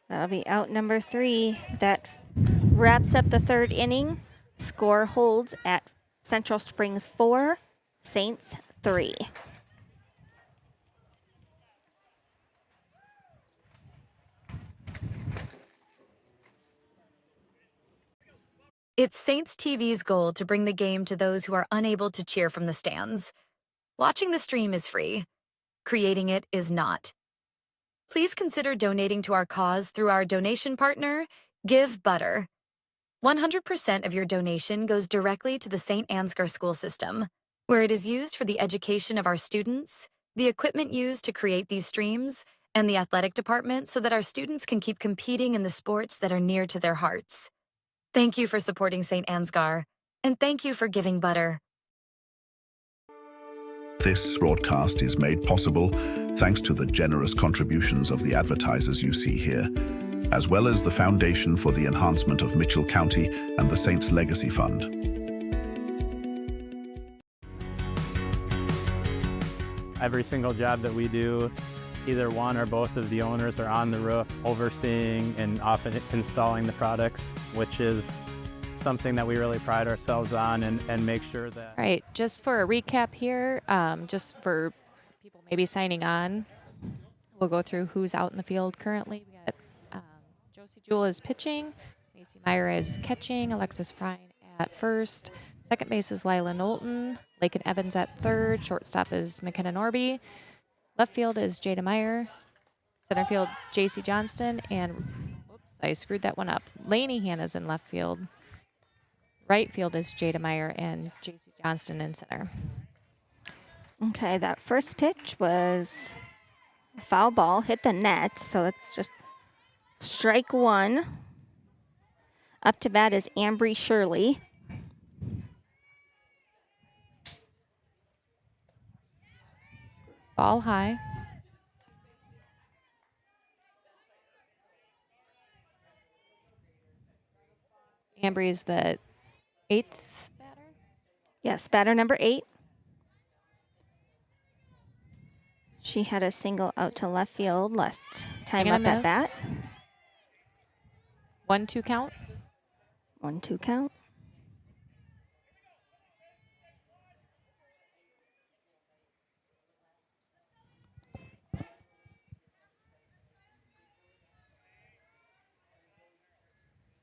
That'll be out number 3. That wraps up the third inning. Score holds at Central Springs 4, Saints 3. It's Saints TV's goal to bring the game to those who are unable to cheer from the stands. Watching the stream is free. Creating it is not. Please consider donating to our cause through our donation partner, Give Butter. 100% of your donation goes directly to the St. Ansgar school system, where it is used for the education of our students, the equipment used to create these streams, and the athletic department so that our students can keep competing in the sports that are near to their hearts. Thank you for supporting St. Ansgar, and thank you for giving butter. This broadcast is made possible thanks to the generous contributions of the advertisers you see here, as well as the Foundation for the Enhancement of Mitchell County and the Saints Legacy Fund. Every single job that we do, either one or both of the owners are on the roof overseeing and often installing the products, which is something that we really pride ourselves on and make sure that... All right, just for a recap here, just for people maybe signing on, we'll go through who's out in the field currently. We got Josie Jewell is pitching, Macy Meyer is catching, Alexis Fryan at first. Second base is Lila Knowlton. Lakin Evans at third. Shortstop is McKenna Norby. Left field is Jada Meyer. Center field, JC Johnston. And, oops, I screwed that one up. Lainey Hanna's in left field. Right field is Jada Meyer and JC Johnston in center. Okay, that first pitch was a foul ball, hit the net, so that's just strike one. Up to bat is Ambry Shirley. Ball high. Ambry is the 8th batter. Yes, batter number 8. She had a single out to left field last time up at bat. 1-2 count. 1-2 count.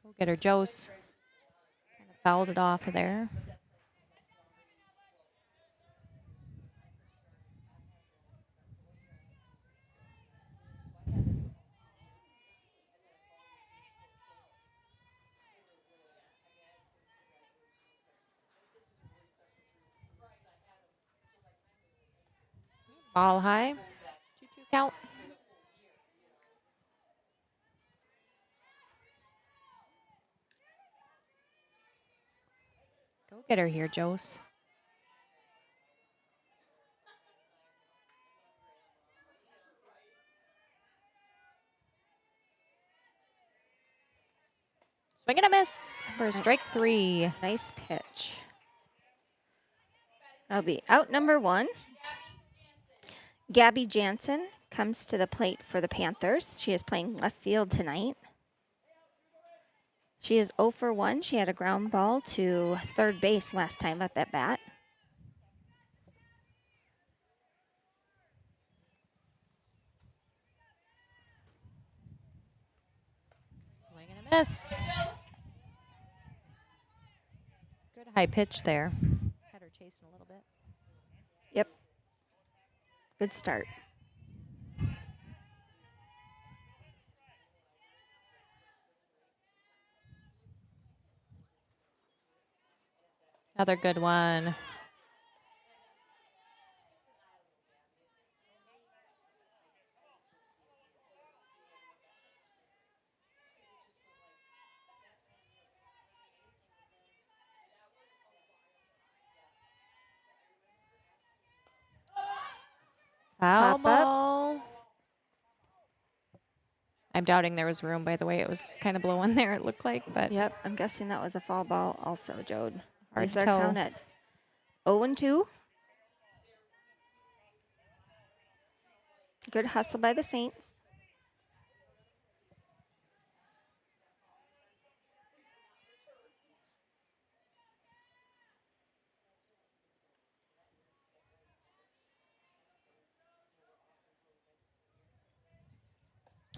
Go get her, Jose. Kind of fouled it off of there. Ball high. 2-2 count. Go get her here, Jose. Swing and a miss for strike 3. Nice pitch. That'll be out number 1. Gabby Jansen comes to the plate for the Panthers. She is playing left field tonight. She is 0 for 1. She had a ground ball to third base last time up at bat. Swing and a miss. Good high pitch there. Had her chasing a little bit. Yep. Good start. Another good one. Foul ball. I'm doubting there was room, by the way. It was kind of blowing there, it looked like. But Yep, I'm guessing that was a foul ball also, Jode. Hard Leaves to our tell. count at 0-2. Good hustle by the Saints.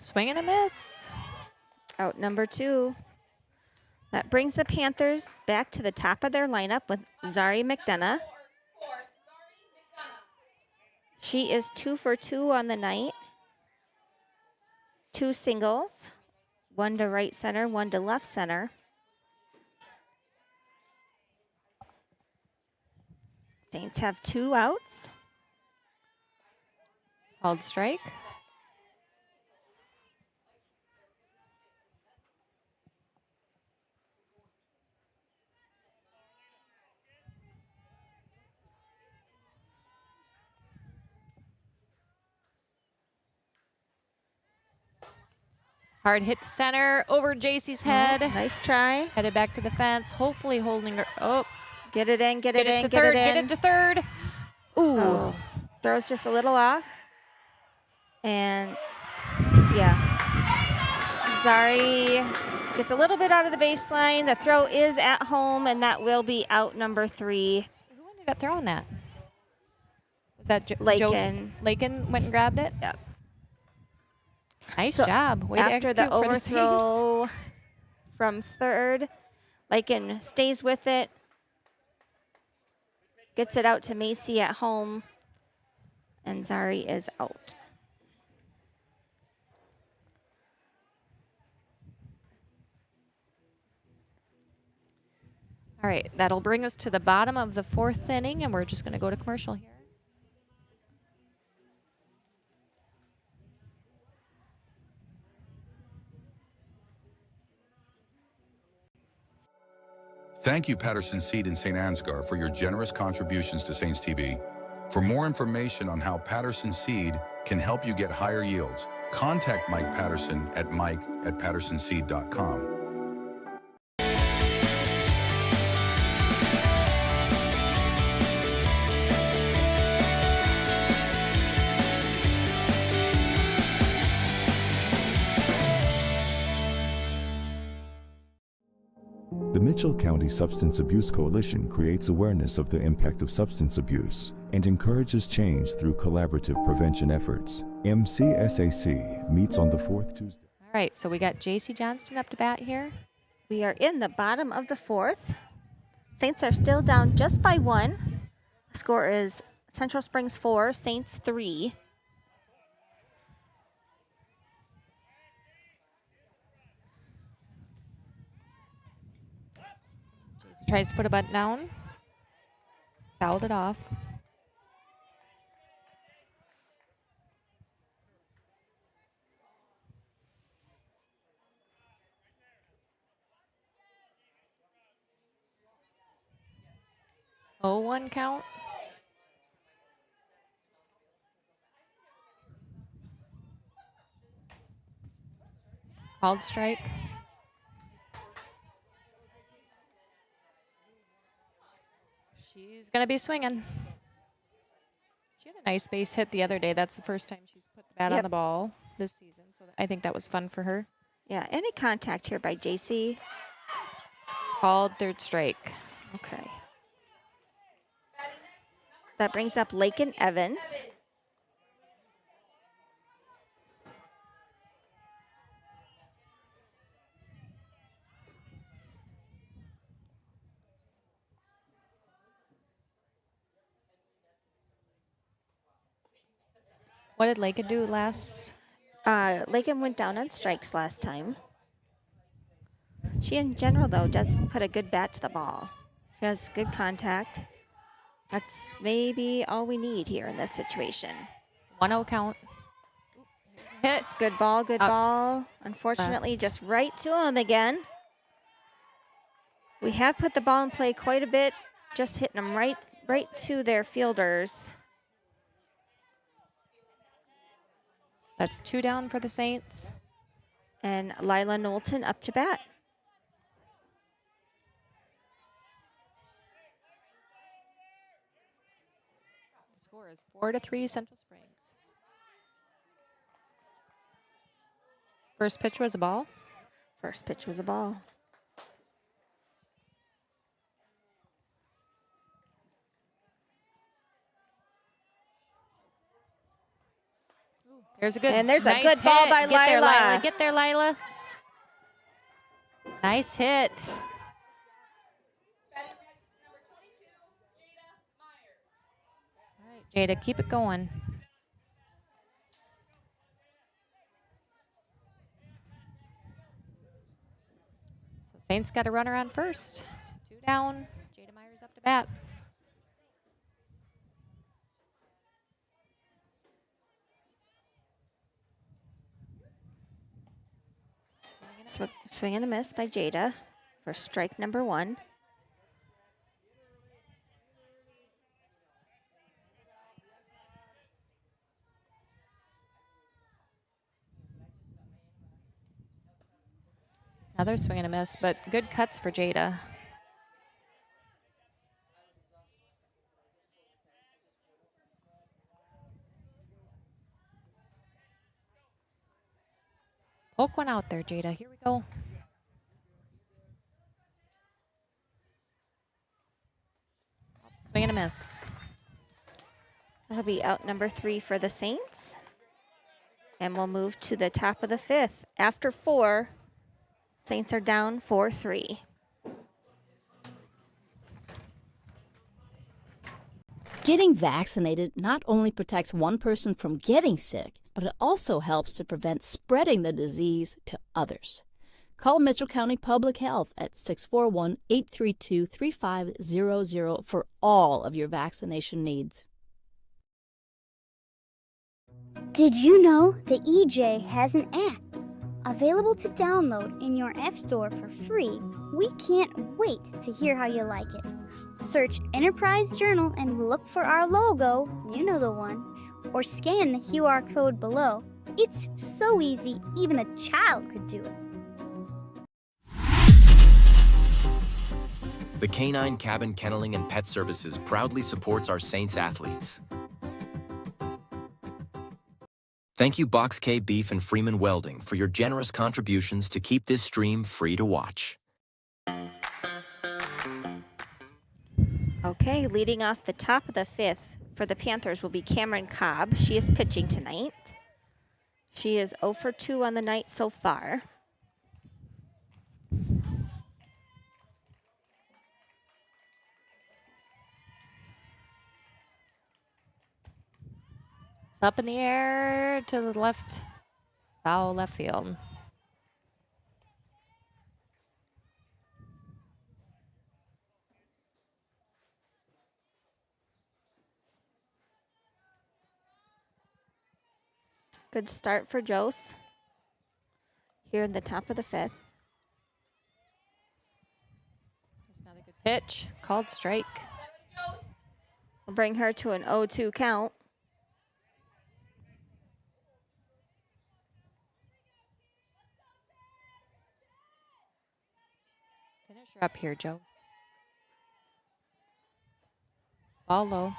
swing and a miss. Out number 2. That brings the Panthers back to the top of their lineup with Zari McDonough. She is 2 for 2 on the night. 2 singles, 1 to right center, 1 to left center. Saints have 2 outs. Called strike. Hard hit to center, over JC's head. Nice try. Headed back to the fence, hopefully holding her. Oh. Get it in, get it in, to get third, it in. Get it to third. Ooh. Oh, throws just a little off. And, yeah. Zari gets a little bit out of the baseline. The throw is at home, and that will be out number 3. Who ended up throwing that? Was that Lakin. Lakin went and grabbed it? Yep. Nice So job. Way to after execute the for the overthrow from third, Lycan stays with it. Gets it out to Macy at home. And Zari is out. All right, that'll bring us to the bottom of the 4th inning, and we're just going to go to commercial here. Thank you, Patterson Seed in St. Ansgar, for your generous contributions to Saints TV. For more information on how Patterson Seed can help you get higher yields, contact Mike Patterson at mike@pattersonseed.com. The Mitchell County Substance Abuse Coalition creates awareness of the impact of substance abuse and encourages change through collaborative prevention efforts. MCSAC meets on the 4th Tuesday. All right, so we got JC Johnston up to bat here. We are in the bottom of the 4th. Saints are still down just by 1. The score is Central Springs 4, Saints 3. Jace tries to put a bunt down. Fouled it off. Oh, 1 count. Called strike. She's going to be swinging. She had a nice base hit the other day. That's the first time she's put the bat on the ball this season. So I think that was fun for her. Yeah, any contact here by JC? Called 3rd strike. Okay. That brings up Lakin Evans. What did Lakin do last? Lakin went down on strikes last time. She, in general, though, does put a good bat to the ball. She has good contact. That's maybe all we need here in this situation. 1-0 count. Hit. It's good ball, good ball. Unfortunately, just right to him again. We have put the ball in play quite a bit, just hitting them right to their fielders. That's 2 down for the Saints. And Lila Knowlton up to bat. The score is 4-3 Central Springs. First pitch was a ball. First pitch was a ball. There's a good, and there's nice a good ball hit. by Get there, Lila. Lila. Get there, Lila. Nice hit. All right, Jada, keep it going. So Saints got a runner on first. 2 down. Jada Myers up to bat. Swing and a miss by Jada for strike number 1. Another swing and a miss, but good cuts for Jada. Poke one out there, Jada. Here we go. Swing and a miss. That'll be out number 3 for the Saints. And we'll move to the top of the 5th. After 4, Saints are down 4-3. Getting vaccinated not only protects one person from getting sick, but it also helps to prevent spreading the disease to others. Call Mitchell County Public Health at 641-832-3500 for all of your vaccination needs. Did you know the EJ has an app available to download in your App Store for free? We can't wait to hear how you like it. Search Enterprise Journal and look for our logo, you know the one, or scan the QR code below. It's so easy, even a child could do it. The Canine Cabin Kenneling and Pet Services proudly supports our Saints athletes. Thank you Box K Beef and Freeman Welding for your generous contributions to keep this stream free to watch. Okay, leading off the top of the fifth for the Panthers will be Cameron Cobb. She is pitching tonight. She is 0 for 2 on the night so far. It's up in the air to the left, foul left field. Good start for Jose here in the top of the fifth. There's another good pitch, called strike. We'll bring her to an 0-2 count. Finish her up here, Joe. Ball low.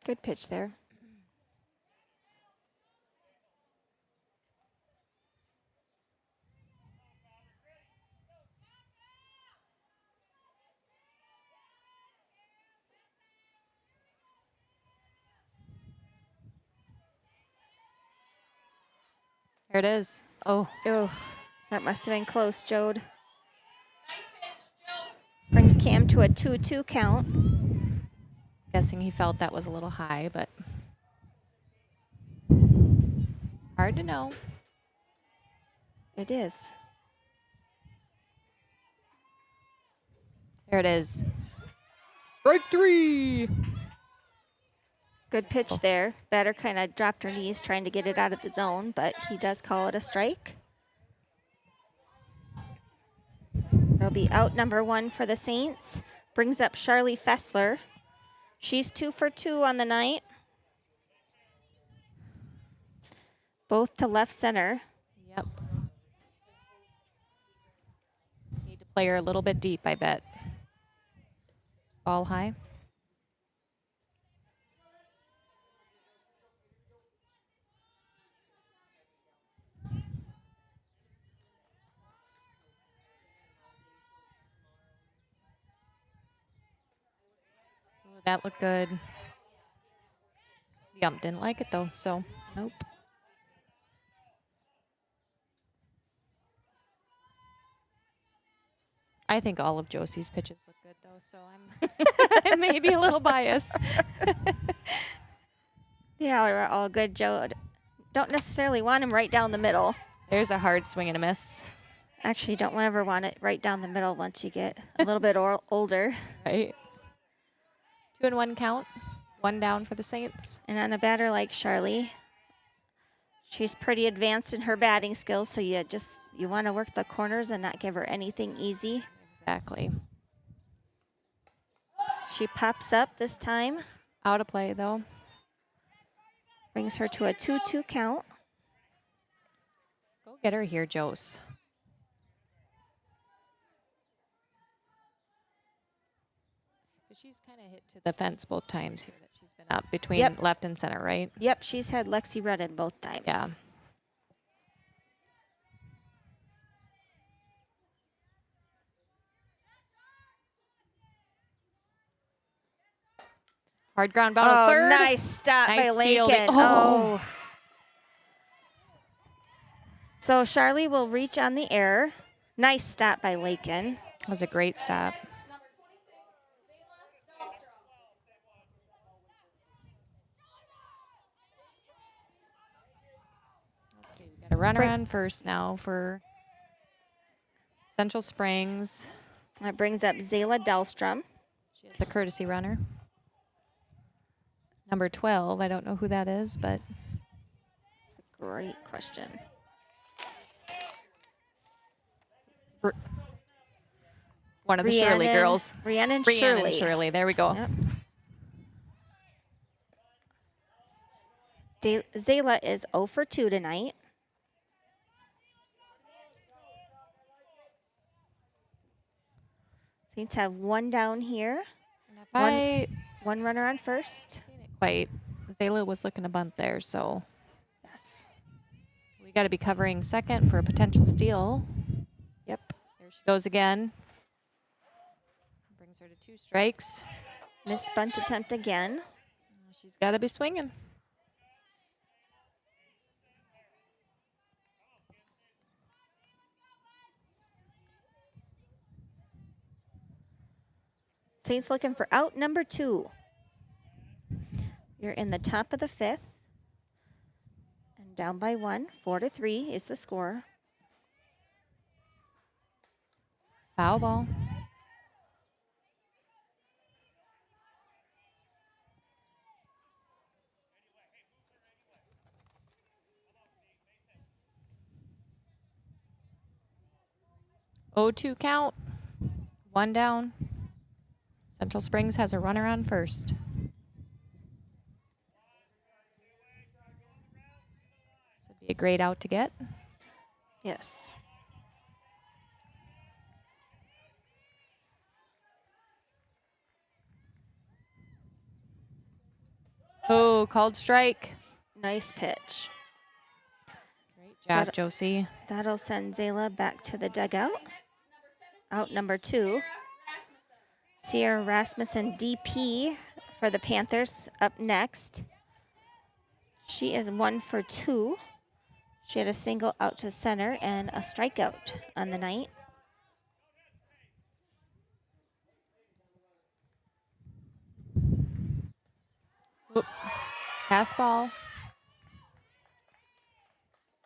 Good pitch there. Here it is. Oh. Ugh, that must have been close, Jode. Brings Cam to a 2-2 count. Guessing he felt that was a little high, but hard to know. It is. There it is. Strike 3. Good pitch there. Batter kind of dropped her knees trying to get it out of the zone, but he does call it a strike. It'll be out number 1 for the Saints. Brings up Charlie Fessler. She's 2 for 2 on the night. Both to left center. Yep. Need to play her a little bit deep, I bet. Ball high. That looked good. The ump didn't like it though, so. Nope. I think all of Josie's pitches look good though, so I'm maybe a little biased. Yeah, we're all good, Joe. Don't necessarily want him right down the middle. There's a hard swing and a miss. Actually, don't ever want it right down the middle once you get a little bit older. Right. 2-1 count. 1 down for the Saints. And on a batter like Charlie, she's pretty advanced in her batting skills, so you want to work the corners and not give her anything easy. Exactly. She pops up this time. Out of play, though. Brings her to a 2-2 count. Go get her here, Jose. She's kind of hit to the fence both times here that she's been up between left and center, right? Yep, she's had Lexi Redden both times. Yeah. Hard ground ball to third. Nice stop by Lincoln. Fielding. Oh. So Charlie will reach on the air. Nice stop by Lincoln. That was a great stop. Got a runner on first now for Central Springs. That brings up Zayla Dahlstrom. She is a courtesy runner. Number 12, I don't know who that is, but That's a great question. one of the Shirley girls. Rhiannon Rhiannon Shirley. Shirley, there we go. Yep. Zayla is 0 for 2 tonight. Saints have one down here. One runner on first. Quite. Zayla was looking to bunt there, so. Yes. We got to be covering second for a potential steal. Yep. There she goes again. Brings her to 2 strikes. Miss bunt attempt again. She's got to be swinging. Saints looking for out number 2. You're in the top of the 5th. And down by 1. 4-3 is the score. Foul ball. Oh, 2 count. 1 down. Central Springs has a runner on first. This would be a great out to get. Yes. Oh, called strike. Nice pitch. Great job, Josie. That'll send Zayla back to the dugout. Out number 2. Sierra Rasmussen, DP for the Panthers, up next. She is 1 for 2. She had a single out to center and a strikeout on the night. Oop. Pass ball.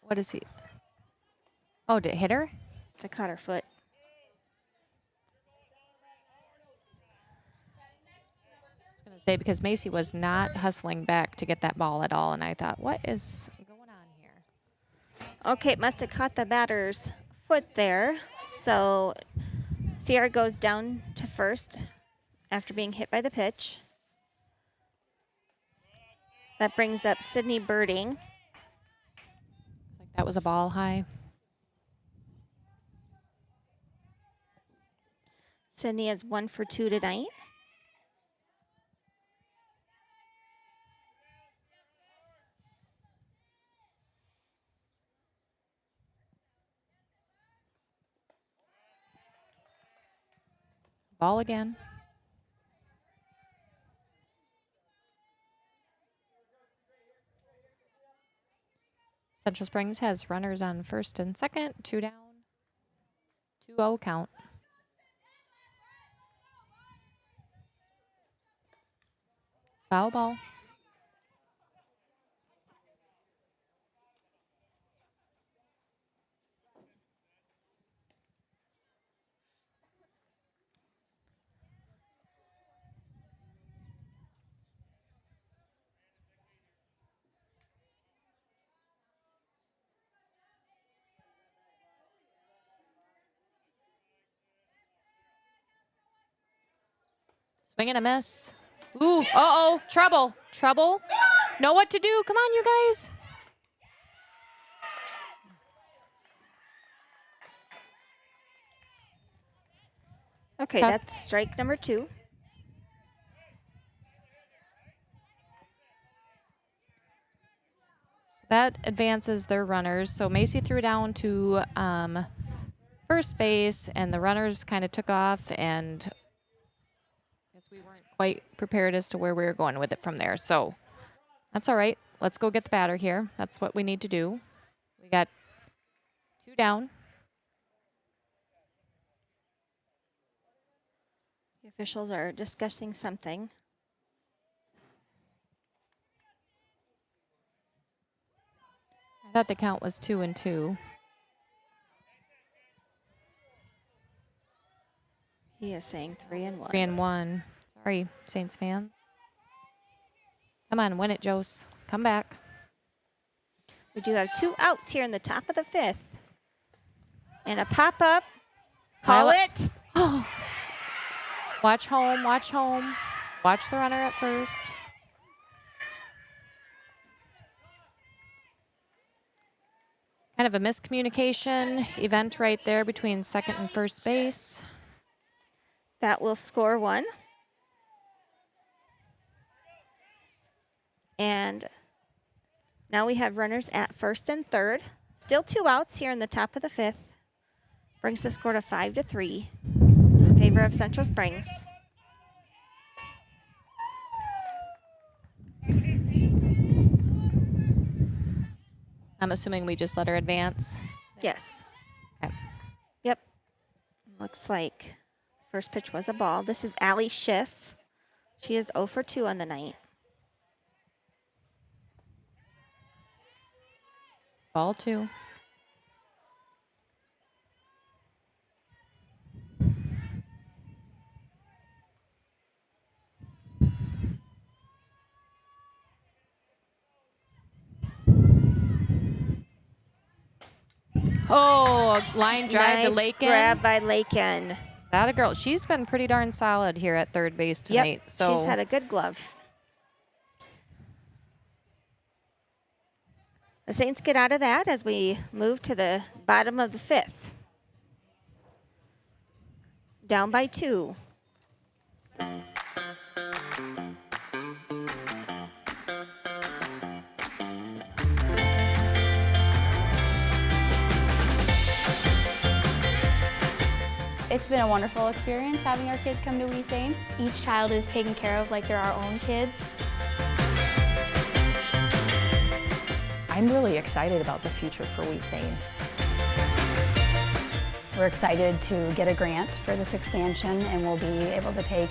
What is he? Oh, did it hit her? It's to cut her foot. I was going to say, because Macy was not hustling back to get that ball at all, and I thought, what is going on here? Okay, it must have caught the batter's foot there. So Sierra goes down to first after being hit by the pitch. That brings up Sydney Birding. Looks like that was a ball high. Sydney is 1 for 2 tonight. Ball again. Central Springs has runners on first and second, 2 down, 2-0 count. Foul ball. Swing and a miss. Ooh, uh-oh, trouble, trouble. Know what to do. Come on, you guys. Okay, Tough. that's strike number 2. That advances their runners. So Macy threw down to first base, and the runners kind of took off, and I guess we weren't quite prepared as to where we were going with it from there. So that's all right. Let's go get the batter here. That's what we need to do. We got 2 down. The officials are discussing something. I I thought the count was 2-2. He is saying 3-1. 3-1. Sorry, Saints fans. Come on, win it, Jose. Come back. We do have 2 outs here in the top of the 5th. And a pop-up. Call it. Watch home, watch home. Watch the runner at first. Kind of a miscommunication event right there between second and first base. That will score 1. And now we have runners at first and third. Still 2 outs here in the top of the 5th. Brings the score to 5-3 in favor of Central Springs. I'm assuming we just let her advance. Yes. Okay. Yep. Looks like first pitch was a ball. This is Allie Schiff. She is 0 for 2 on the night. Ball 2. Oh, a line drive Nice to Lakin. grab by Lakin. That a girl. She's been pretty darn solid here at third base tonight. Yep, So she's had a good glove. The Saints get out of that as we move to the bottom of the 5th. Down by 2. It's been a wonderful experience having our kids come to We Saints. Each child is taken care of like they're our own kids. I'm really excited about the future for We Saints. We're excited to get a grant for this expansion, and we'll be able to take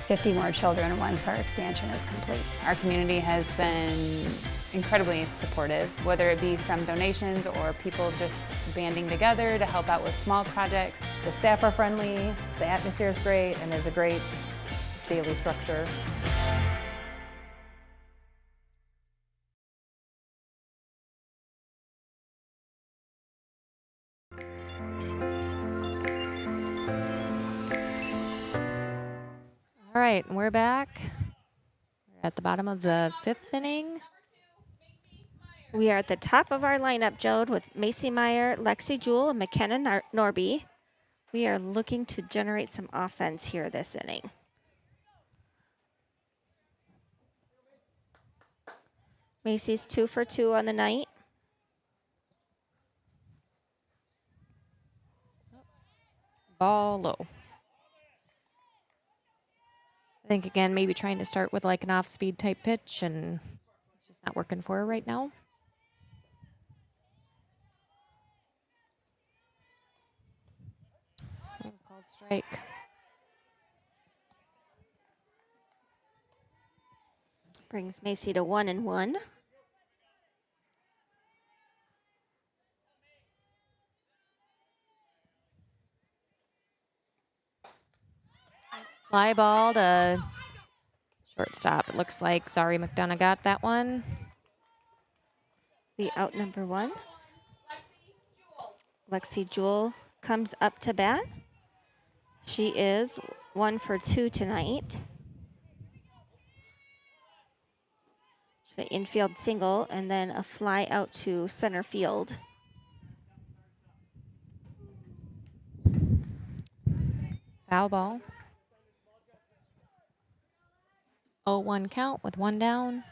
50 more children once our expansion is complete. Our community has been incredibly supportive, whether it be from donations or people just banding together to help out with small projects. The staff are friendly, the atmosphere is great, and there's a great daily structure. all right, we're back. We're at the bottom of the 5th inning. We are at the top of our lineup, Jode, with Macy Meyer, Lexi Jewell, and McKenna Norby. We are looking to generate some offense here this inning. Macy's 2 for 2 on the night. Ball low. I think, again, maybe trying to start with like an off-speed type pitch, and it's just not working for her right now. Called strike. Brings Macy to 1-1. Fly ball to shortstop. It looks like Zari McDonough got that one. The out number 1. Lexi Jewell comes up to bat. She is 1 for 2 tonight. An infield single and then a fly out to center field. Foul ball. 0-1 count with 1 down.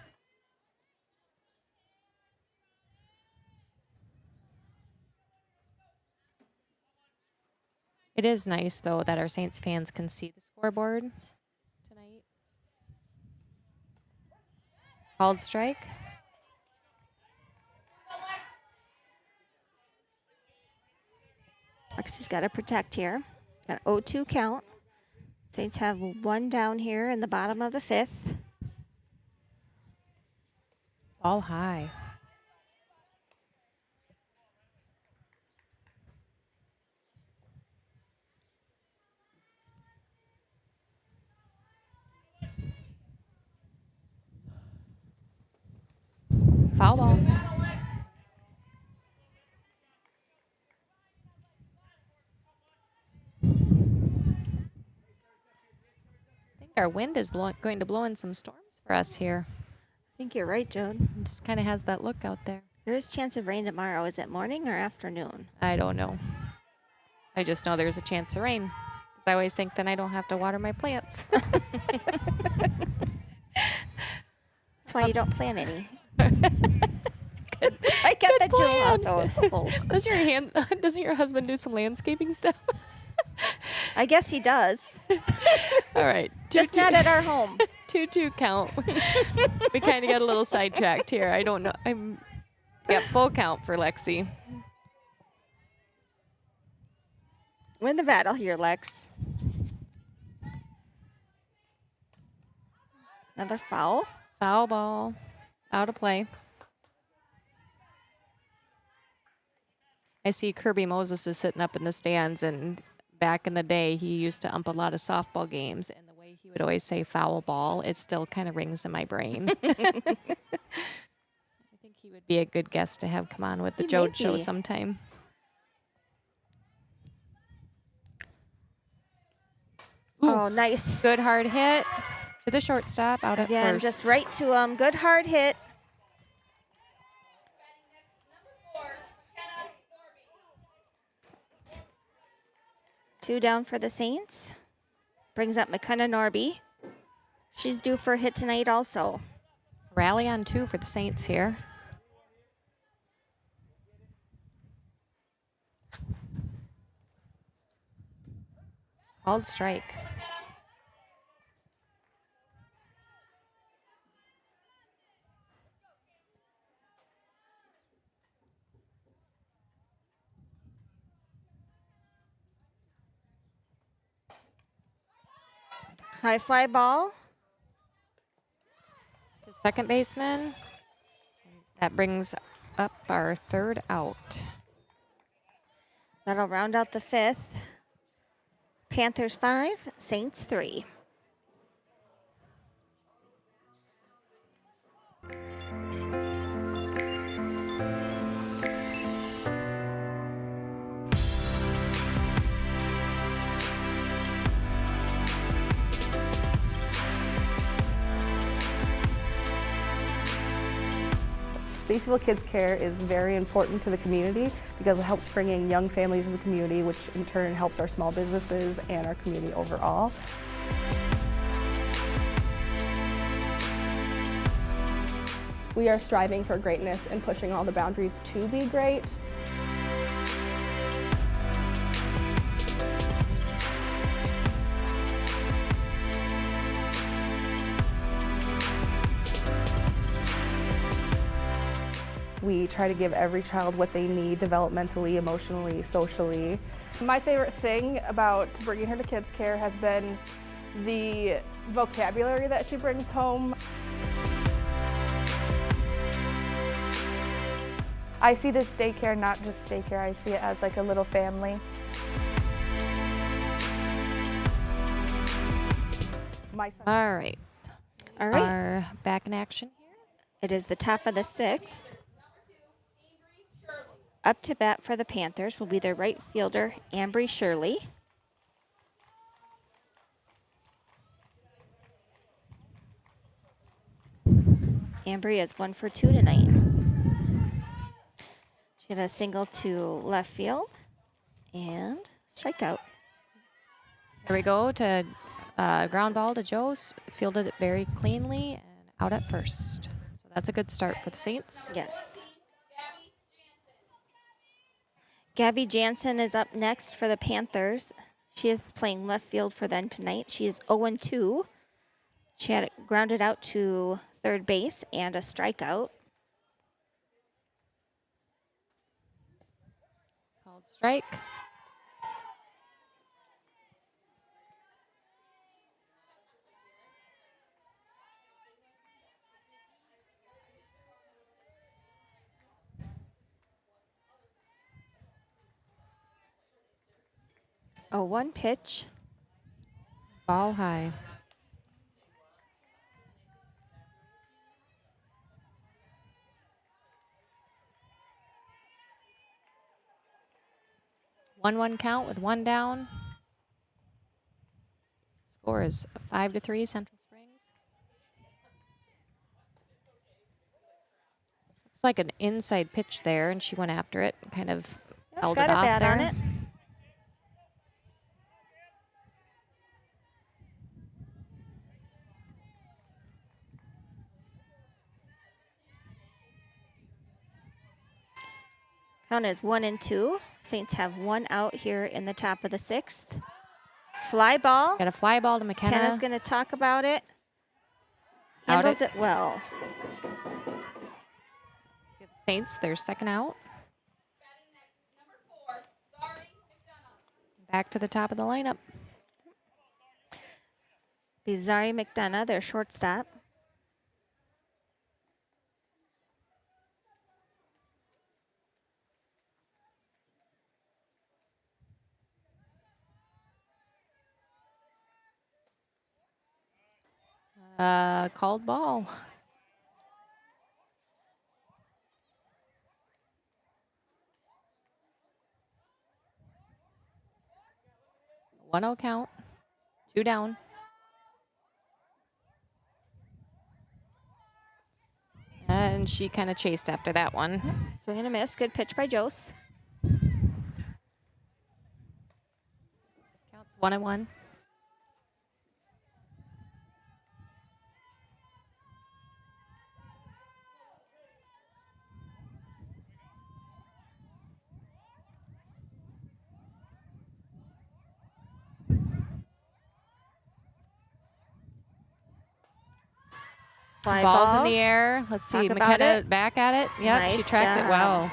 It is nice, though, that our Saints fans can see the scoreboard tonight. Called strike. Lexi's got to protect here. Got 0-2 count. Saints have 1 down here in the bottom of the 5th. Ball high. Foul ball. I think our wind is going to blow in some storms for us here. I think you're right, Joan. It just kind of has that look out there. There is chance of rain tomorrow. Is it morning or afternoon? I don't know. I just know there's a chance of rain. Because I always think then I don't have to water my plants. That's why you don't plant any. I got the Jewel household. Doesn't your husband do some landscaping stuff? I guess he does. All right. Just not at our home. 2-2 count. We kind of got a little sidetracked here. I don't know. Full count for Lexi. Win the battle here, Lex. Another foul. Foul ball. Out of play. I see Kirby Moses is sitting up in the stands, and back in the day, he used to ump a lot of softball games, and the way he would always say foul ball, it still kind of rings in my brain. I think he would be a good guest to have come on with the Jode Show sometime. Oh, nice. Good hard hit to the shortstop out at Again, first. just right to him. Good hard hit. Two down for the Saints. Brings up McKenna Norby. She's due for a hit tonight also. Rally on 2 for the Saints here. Called strike. High fly ball. To second baseman. That brings up our third out. That'll round out the fifth. Panthers 5, Saints 3. Stacyville Kids Care is very important to the community because it helps bring in young families in the community, which in turn helps our small businesses and our community overall. We are striving for greatness and pushing all the boundaries to be great. We try to give every child what they need developmentally, emotionally, socially. My favorite thing about bringing her to Kids Care has been the vocabulary that she brings home. I see this daycare not just daycare, I see it as like a little family. All right. All right. Our back in action here. It is the top of the sixth. Up to bat for the Panthers will be their right fielder, Ambry Shirley. Ambry is 1 for 2 tonight. She had a single to left field and strikeout. Here we go to ground ball to Joe. Fielded it very cleanly and out at first. So that's a good start for the Saints. Yes. Gabby Jansen is up next for the Panthers. She is playing left field for them tonight. She is 0-2. She had it grounded out to third base and a strikeout. Called strike. A 1 pitch. Ball high. 1-1 count with 1 down. Score is 5-3 Central Springs. Looks like an inside pitch there, and she went after it, kind of held got it a off bat there. on it. Count is 1-2. Saints have 1 out here in the top of the 6th. Fly ball. Got a fly ball to McKenna. Kenna's going to talk about it. Out Handles it well. Gives Saints their 2nd out. Back to the top of the lineup. Bizarre McDonough, their shortstop. Called ball. One 1-0 count. 2 down. And she kind of chased after that one. Swing and a miss. Good pitch by Jose. Counts 1-1. Fly Ball's ball. in the air. Let's see. Talk about McKenna it. back at it. Yep, she Nice tracked it job. well.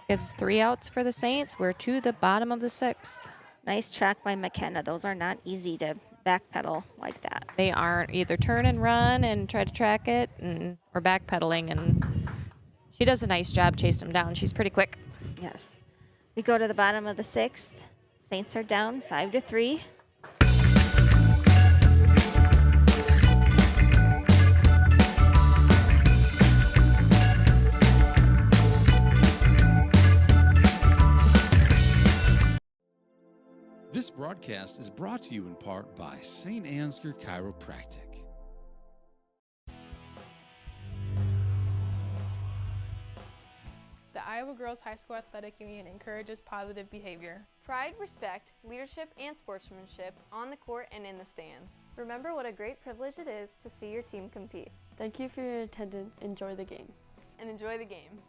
Gives 3 outs for the Saints. We're to the bottom of the 6th. Nice track by McKenna. Those are not easy to backpedal like that. They aren't. Either turn and run and try to track it, or backpedaling. And she does a nice job chasing them down. She's pretty quick. Yes. We go to the bottom of the 6th. Saints are down 5-3. This broadcast is brought to you in part by St. Ansgar Chiropractic. The Iowa Girls High School Athletic Union encourages positive behavior. Pride, respect, leadership, and sportsmanship on the court and in the stands. Remember what a great privilege it is to see your team compete. Thank you for your attendance. Enjoy the game. And enjoy the game.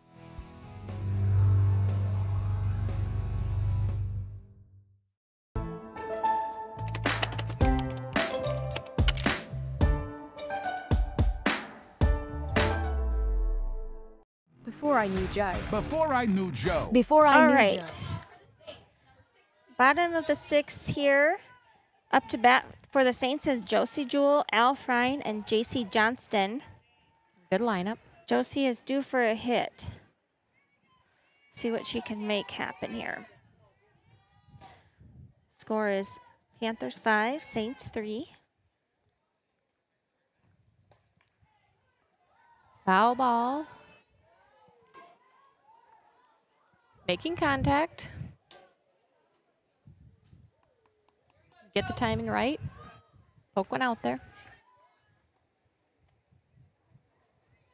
Before I knew Joe. Before I knew Joe. Before I All knew right. Joe. Bottom of the 6th here. Up to bat for the Saints is Josie Jewell, Al Frine, and JC Johnston. Good lineup. Josie is due for a hit. See what she can make happen here. Score is Panthers 5, Saints 3. Foul ball. Making contact. Get the timing right. Poke one out there.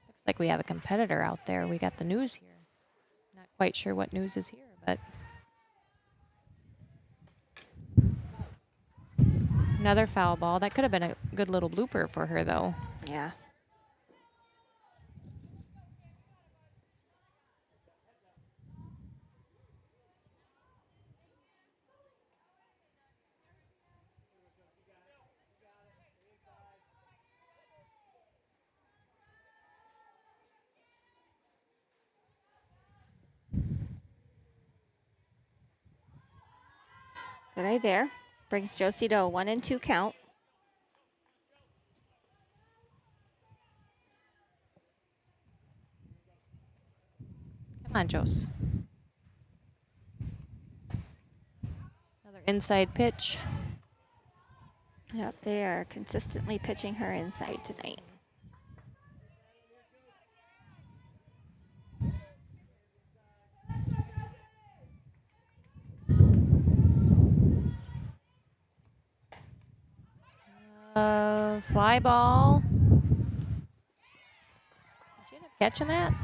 Looks like we have a competitor out there. We got the news here. Not quite sure what news is here, but another foul ball. That could have been a good little blooper for her, though. Yeah. Good eye there. Brings Josie to a 1-2 count. Come on, Jose. Another inside pitch. Yep, they are consistently pitching her inside tonight. a fly ball. Did you end up catching that?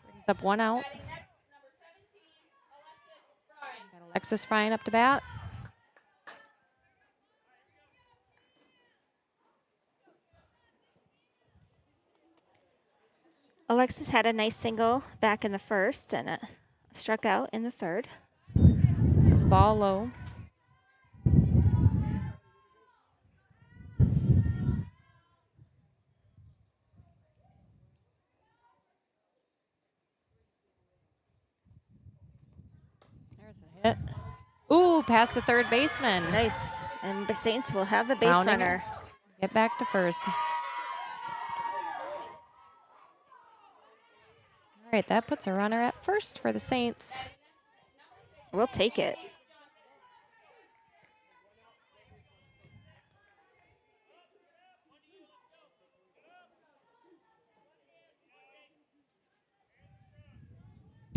Brings up 1 out. Got Alexis Frying up to bat. Alexis had a nice single back in the first and struck out in the third. This ball low. There's a hit. Ooh, past the third baseman. Nice. And the Saints will have the base Rounding runner. Get back to first. All right, that puts a runner at first for the Saints. We'll take it.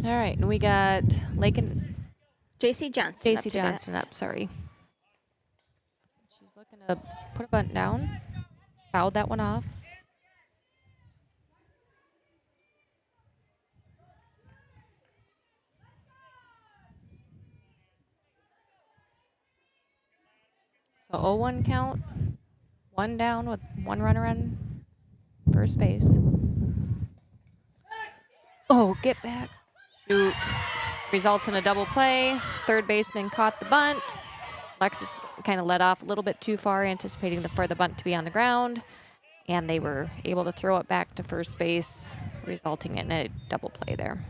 All right, and we got JC Johnson. JC Johnson up, sorry. She's looking to put a bunt down. Fouled that one off. So 0-1 count. 1 down with 1 runner on first base. Oh, get back. Shoot. Results in a double play. Third baseman caught the bunt. Alexis kind of let off a little bit too far, anticipating for the bunt to be on the ground. And they were able to throw it back to first base, resulting in a double play there.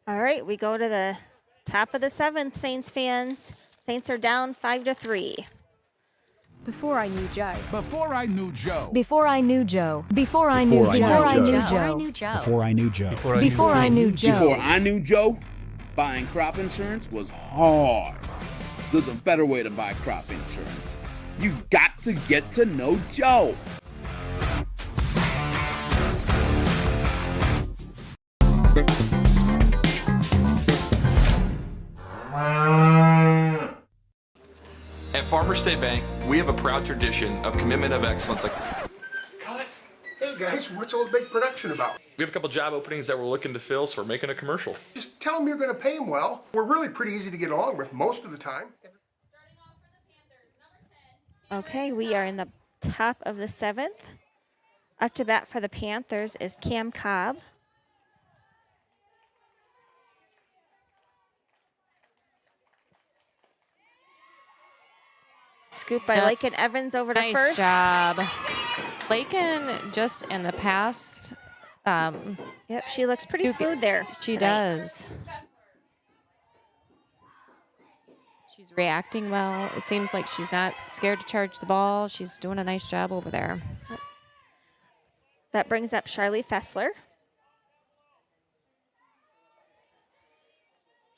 All right, we go to the top of the 7th, Saints fans. Saints are down 5-3. Before I knew Joe. Before I knew Joe. Before I knew Joe. Before I knew Joe. Before I knew Joe. Before I knew Joe. Before I knew Joe. Before I knew Joe, buying crop insurance was hard. There's a better way to buy crop insurance. You got to get to know Joe. At Farmers State Bank, we have a proud tradition of commitment of excellence. Hey guys, what's all the big production about? We have a couple job openings that we're looking to fill, so we're making a commercial. Just tell them you're going to pay them well. We're really pretty easy to get along with most of the time. Okay, we are in the top of the 7th. Up to bat for the Panthers is Cam Cobb. Scoop by Lakin Evans over to first. Nice job. Lakin just in the past. Yep, she looks pretty smooth there. She tonight. does. She's reacting well. It seems like she's not scared to charge the ball. She's doing a nice job over there. Yep. That brings up Charlie Fessler.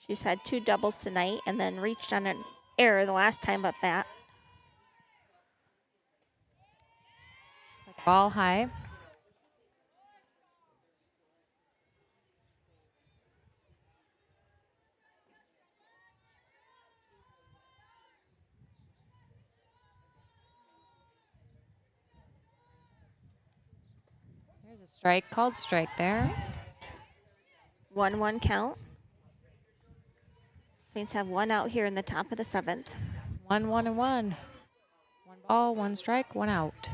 She's had 2 doubles tonight and then reached on an error the last time up bat. Ball high. There's a strike, called strike there. 1-1 count. Saints have 1 out here in the top of the 7th. 1-1-1. 1 ball, 1 strike, 1 out.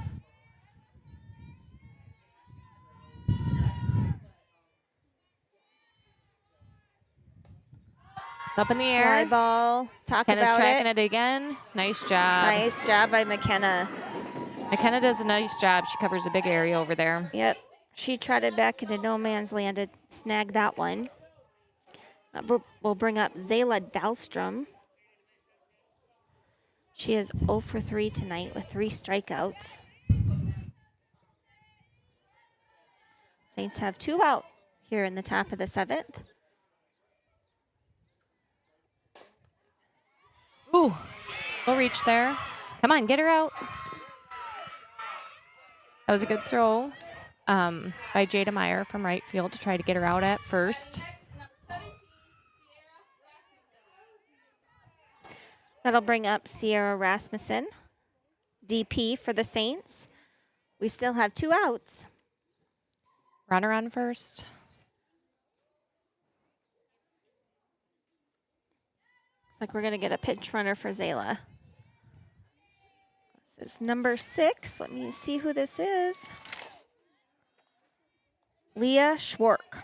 It's up in the air. Fly ball. Talk McKenna's about tracking it. it again. Nice job. Nice job by McKenna. McKenna does a nice job. She covers a big area over there. Yep. She trotted back into no man's land to snag that one. We'll bring up Zayla Dahlstrom. She is 0 for 3 tonight with 3 strikeouts. Saints have 2 out here in the top of the 7th. Ooh, we'll reach there. Come on, get her out. That was a good throw. by Jada Meyer from right field to try to get her out at first. That'll bring up Sierra Rasmussen, DP for the Saints. We still have 2 outs. Runner on first. Looks like we're going to get a pinch runner for Zayla. This is number 6. Let me see who this is. Leah Schwark.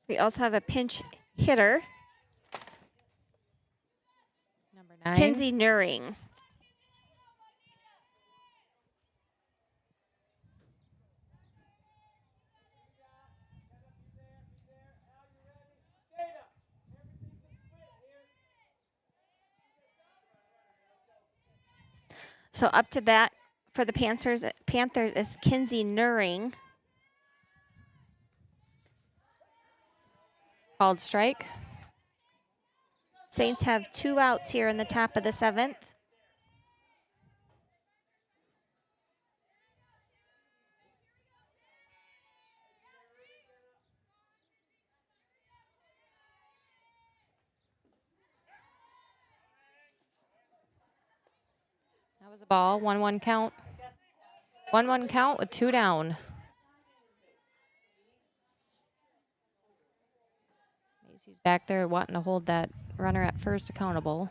We also have a pinch hitter, Number 9. Kinsey Nuring. So up to bat for the Panthers is Kinsey Nuring. Called strike. Saints have 2 outs here in the top of the 7th. That was a ball. 1-1 count. 1-1 count with 2 down. Macy's back there wanting to hold that runner at first accountable.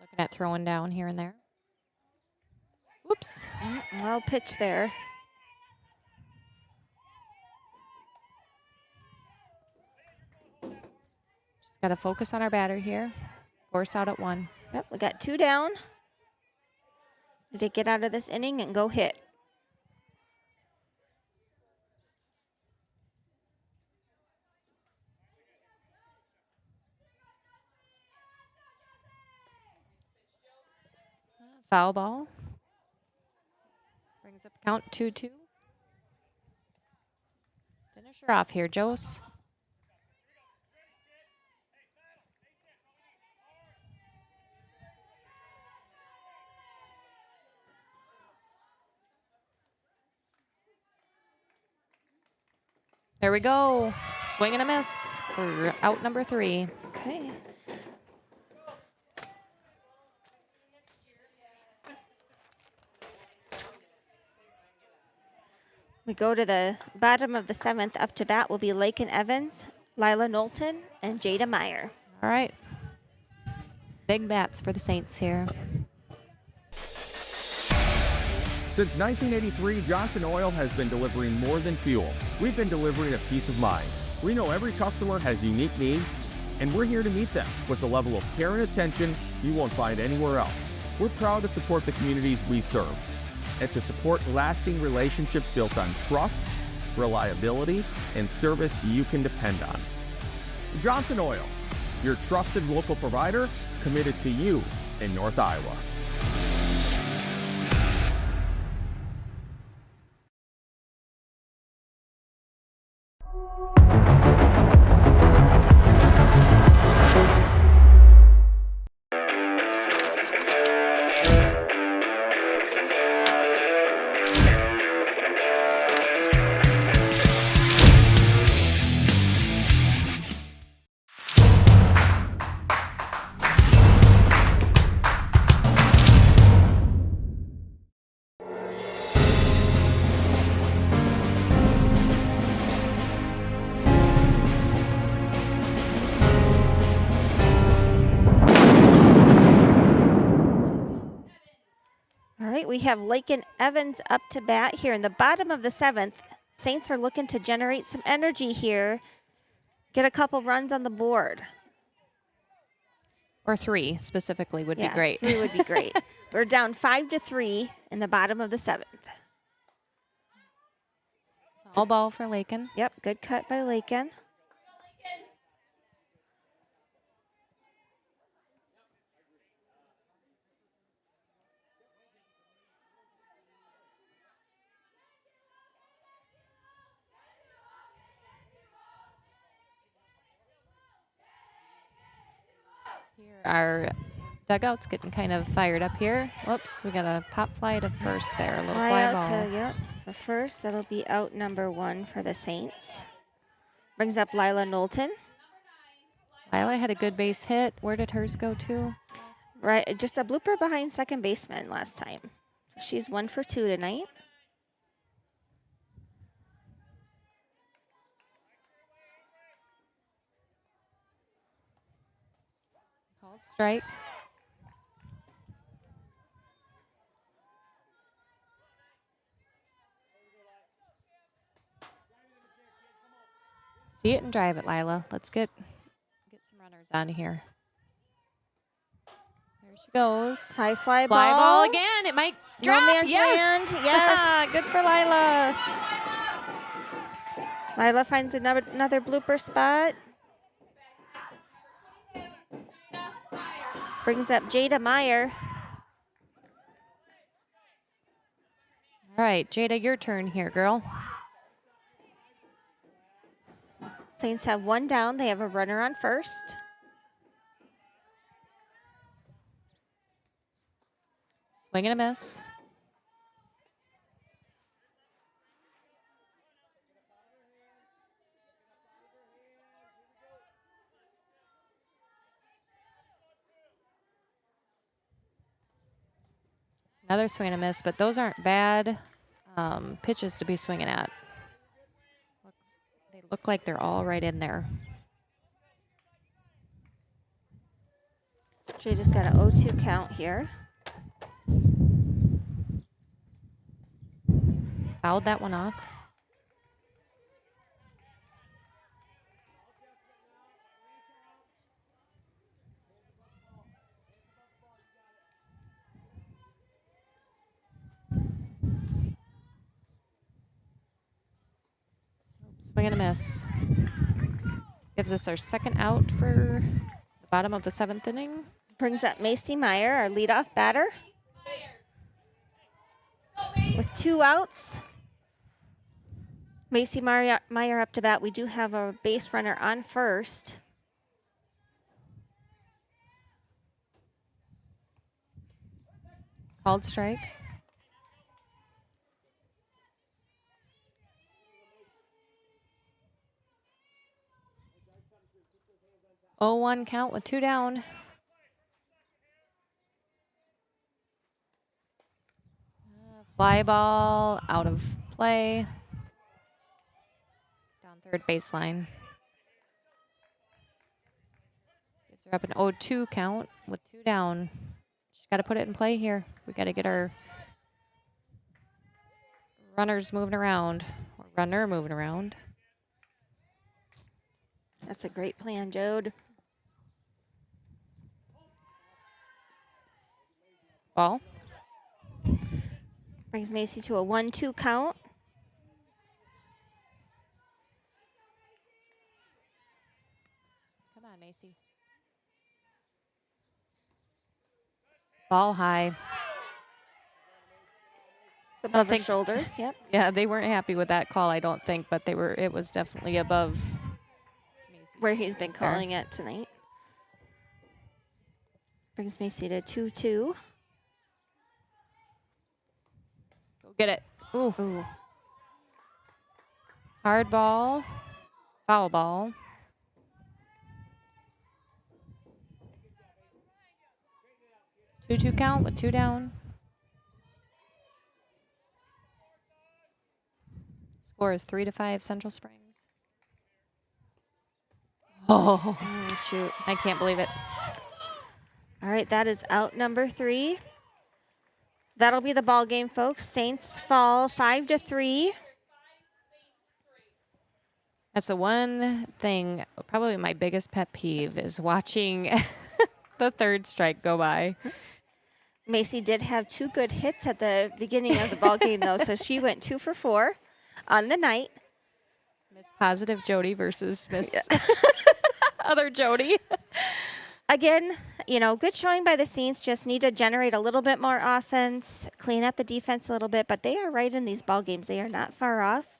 Looking at throwing down here and there. Whoops. Well pitch there. Just got to focus on our batter here. Force out at 1. Yep, we got 2 down. Need to get out of this inning and go hit. Foul ball. Brings up count 2-2. Finish her off here, Jose. There we go. Swing and a miss for out number 3. Okay. We go to the bottom of the 7th. Up to bat will be Lakin Evans, Lila Knowlton, and Jada Meyer. All right. Big bats for the Saints here. Since 1983, Johnson Oil has been delivering more than fuel. We've been delivering a peace of mind. We know every customer has unique needs, and we're here to meet them with the level of care and attention you won't find anywhere else. We're proud to support the communities we serve and to support lasting relationships built on trust, reliability, and service you can depend on. Johnson Oil, your trusted local provider committed to you in North Iowa. We have Lakin Evans up to bat here in the bottom of the 7th. Saints are looking to generate some energy here, get a couple runs on the board. Or 3 specifically would be great. 3 would be great. We're down 5-3 in the bottom of the 7th. All ball for Lakin. Yep, good cut by Lakin. Our dugout's getting kind of fired up here. Whoops, we got a pop fly to first there. A little fly out ball. to, yep, for first. That'll be out number 1 for the Saints. Brings up Lila Knowlton. Lila had a good base hit. Where did hers go to? Right, just a blooper behind second baseman last time. She's 1 for 2 tonight. Called strike. See it and drive it, Lila. Let's get some runners on here. There she goes. High fly Fly ball. ball again. It might drop. No man's Yes. land. Yes. Good for Lila. Lila finds another blooper spot. Brings up Jada Meyer. All right, Jada, your turn here, girl. Saints have 1 down. They have a runner on first. Swing and a miss. Another swing and a miss, but those aren't bad pitches to be swinging at. They look like they're all right in there. Jada's got an 0-2 count here. Fouled that one off. Swing and a miss. Gives us our second out for the bottom of the 7th inning. Brings up Macy Meyer, our leadoff batter. With 2 outs. Macy Meyer up to bat. We do have a base runner on first. Called strike. Oh, 1 count with 2 down. Fly ball out of play. Down third baseline. Gives her up an 0-2 count with 2 down. She's got to put it in play here. We got to get our runners moving around, or runner moving around. That's a great plan, Jode. Ball. Brings Macy to a 1-2 count. Come on, Macy. Ball high. It's above her shoulders, yep. Yeah, they weren't happy with that call, I don't think, but it was definitely above where he's been calling it tonight. Brings Macy to 2-2. Go get it. Ooh. Ooh. Hard ball. Foul ball. Two count with 2 down. Score is 3-5 Central Springs. Oh, shoot. I can't believe it. All right, that is out number 3. That'll be the ball game, folks. Saints fall 5-3. That's the one thing, probably my biggest pet peeve is watching the 3rd strike go by. Macy did have 2 good hits at the beginning of the ball game, though, so she went 2 for 4 on the night. Miss Positive Jody versus Miss Other Jody. Again, you know, good showing by the Saints. Just need to generate a little bit more offense, clean up the defense a little bit, but they are right in these ball games. They are not far off,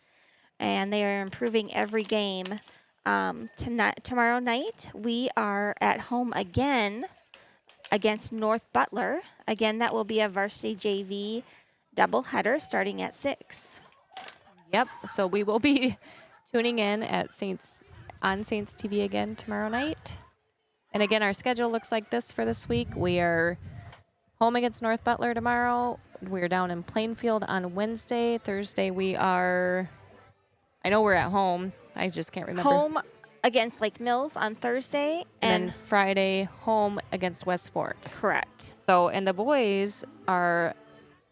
and they are improving every game. Tomorrow night, we are at home again against North Butler. Again, that will be a varsity JV doubleheader starting at 6. Yep. So we will be tuning in at Saints TV again tomorrow night. And again, our schedule looks like this for this week. We are home against North Butler tomorrow. We're down in Plainfield on Wednesday. Thursday we are, I know we're at home. I just can't remember. Home against Lake Mills on Thursday. And then Friday, home against West Fork. Correct. So, and the boys are,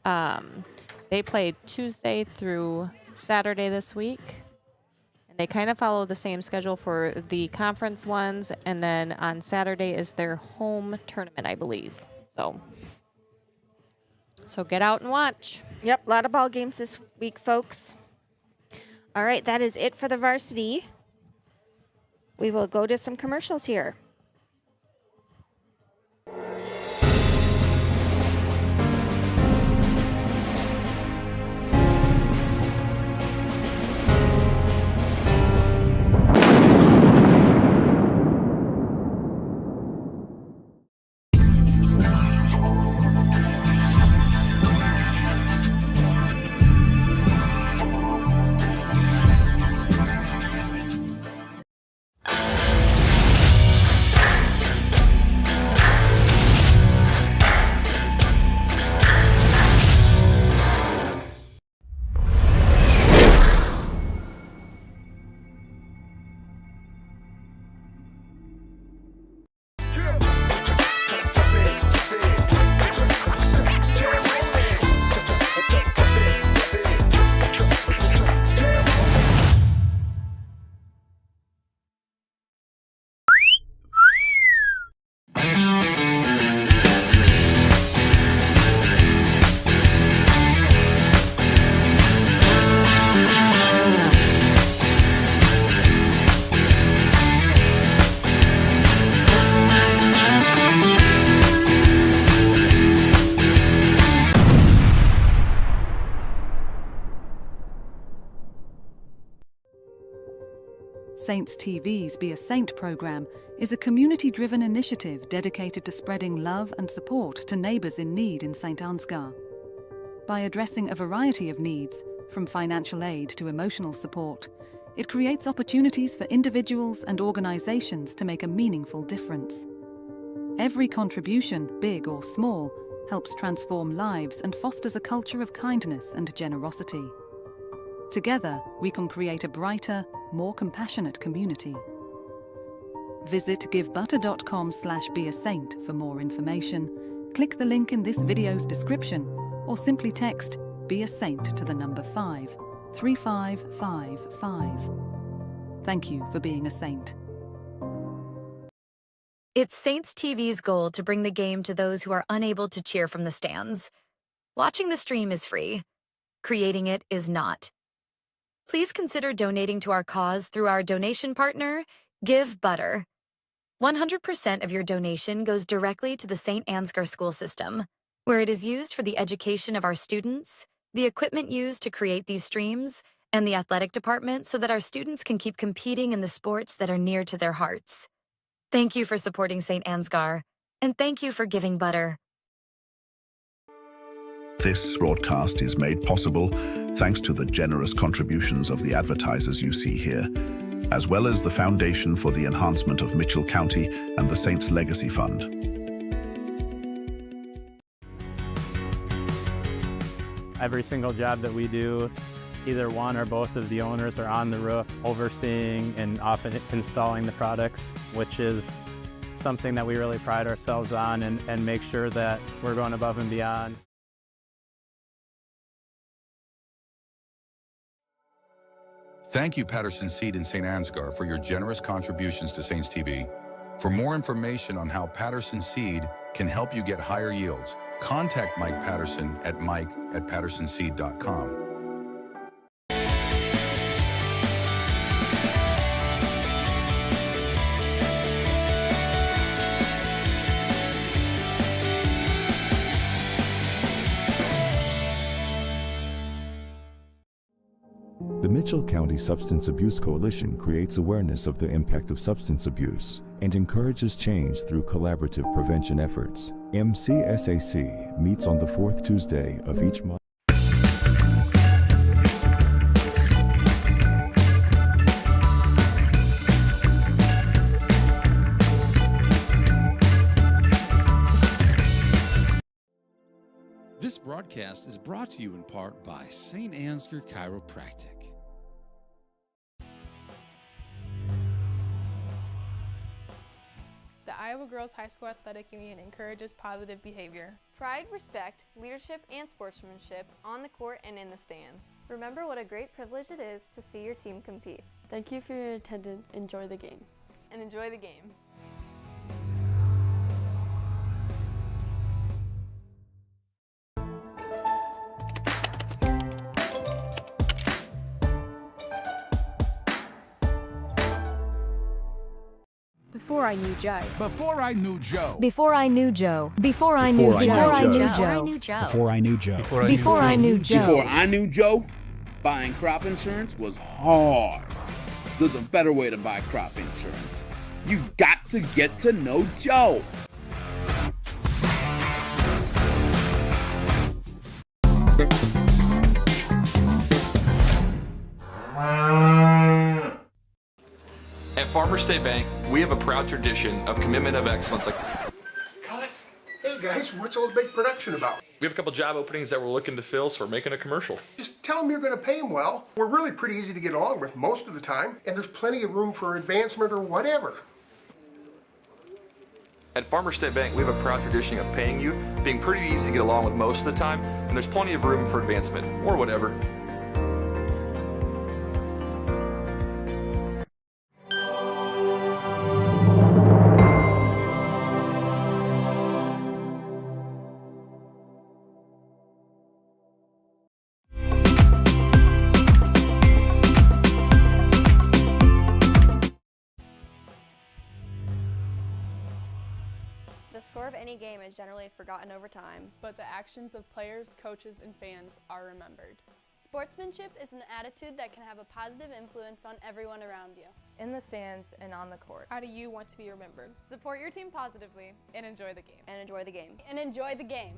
they played Tuesday through Saturday this week. And they kind of follow the same schedule for the conference ones. And then on Saturday is their home tournament, I believe. So get out and watch. Yep, a lot of ball games this week, folks. All right, that is it for the varsity. We will go to some commercials here. Saints TV's Be a Saint program is a community-driven initiative dedicated to spreading love and support to neighbours in need in St. Ansgar. By addressing a variety of needs, from financial aid to emotional support, it creates opportunities for individuals and organisations to make a meaningful difference. Every contribution, big or small, helps transform lives and fosters a culture of kindness and generosity. Together, we can create a brighter, more compassionate community. Visit givebutter.com/beasaint for more information, click the link in this video's description, or simply text Be a Saint to the number 53555. Thank you for being a saint. It's Saints TV's goal to bring the game to those who are unable to cheer from the stands. Watching the stream is free. Creating it is not. Please consider donating to our cause through our donation partner, Give Butter. 100% of your donation goes directly to the St. Ansgar school system, where it is used for the education of our students, the equipment used to create these streams, and the athletic department so that our students can keep competing in the sports that are near to their hearts. Thank you for supporting St. Ansgar, and thank you for giving Butter. This broadcast is made possible thanks to the generous contributions of the advertisers you see here, as well as the Foundation for the Enhancement of Mitchell County and the Saints Legacy Fund. Every single job that we do, either one or both of the owners are on the roof overseeing and often installing the products, which is something that we really pride ourselves on and make sure that we're going above and beyond. Thank you, Patterson Seed in St. Ansgar, for your generous contributions to Saints TV. For more information on how Patterson Seed can help you get higher yields, contact Mike Patterson at mike@pattersonseed.com. The Mitchell County Substance Abuse Coalition creates awareness of the impact of substance abuse and encourages change through collaborative prevention efforts. MCSAC meets on the fourth Tuesday of each month. This broadcast is brought to you in part by St. Ansgar Chiropractic. The Iowa Girls High School Athletic Union encourages positive behavior. Pride, respect, leadership, and sportsmanship on the court and in the stands. Remember what a great privilege it is to see your team compete. Thank you for your attendance. Enjoy the game. And enjoy the game. Before I knew Joe. Before I knew Joe. Before I knew Joe. Before I knew Joe. Before I knew Joe. Before I knew Joe. Before I knew Joe. Before I knew Joe, buying crop insurance was hard. There's a better way to buy crop insurance. You got to get to know Joe. At Farmer State Bank, we have a proud tradition of commitment of excellence. Cut. Hey guys, what's all the big production about? We have a couple job openings that we're looking to fill, so we're making a commercial. Just tell them you're going to pay them well. We're really pretty easy to get along with most of the time, and there's plenty of room for advancement or whatever. At Farmer State Bank, we have a proud tradition of paying you, being pretty easy to get along with most of the time, and there's plenty of room for advancement, or whatever. The score of any game is generally forgotten over time, but the actions of players, coaches, and fans are remembered. Sportsmanship is an attitude that can have a positive influence on everyone around you. In the stands and on the court. How do you want to be remembered? Support your team positively and enjoy the game. And enjoy the game. And enjoy the game.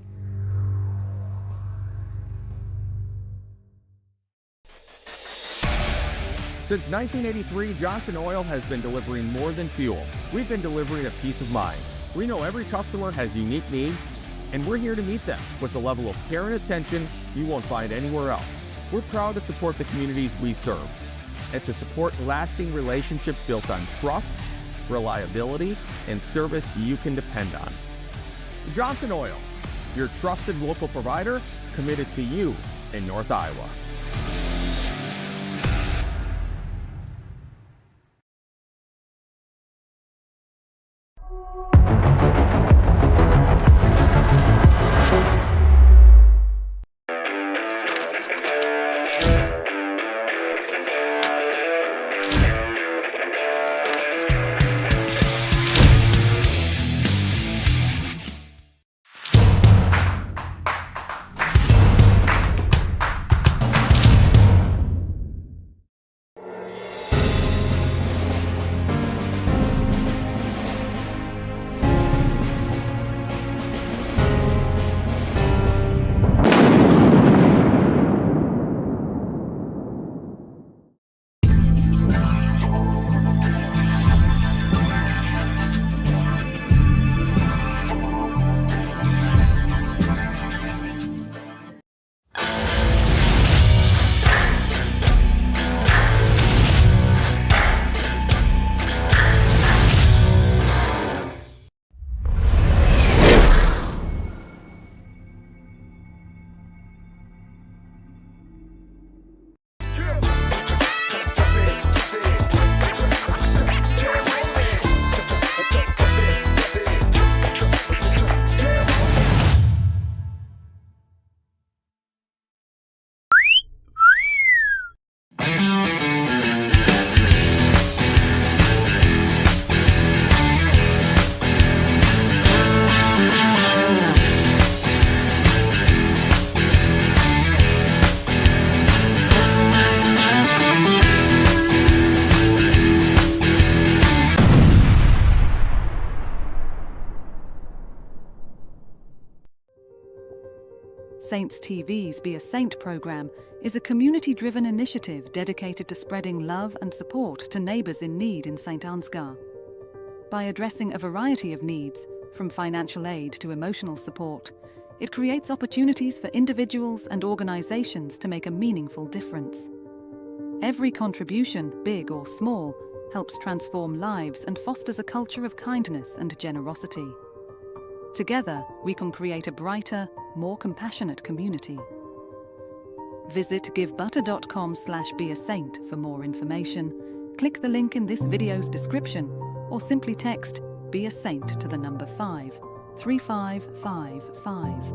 Since 1983, Johnson Oil has been delivering more than fuel. We've been delivering a peace of mind. We know every customer has unique needs, and we're here to meet them with the level of care and attention you won't find anywhere else. We're proud to support the communities we serve and to support lasting relationships built on trust, reliability, and service you can depend on. Johnson Oil, your trusted local provider committed to you in North Iowa. Saints TV's Be a Saint program is a community-driven initiative dedicated to spreading love and support to neighbours in need in St. Ansgar. By addressing a variety of needs, from financial aid to emotional support, it creates opportunities for individuals and organisations to make a meaningful difference. Every contribution, big or small, helps transform lives and fosters a culture of kindness and generosity. Together, we can create a brighter, more compassionate community. Visit givebutter.com/beasaint for more information, click the link in this video's description, or simply text Be a Saint to the number 53555.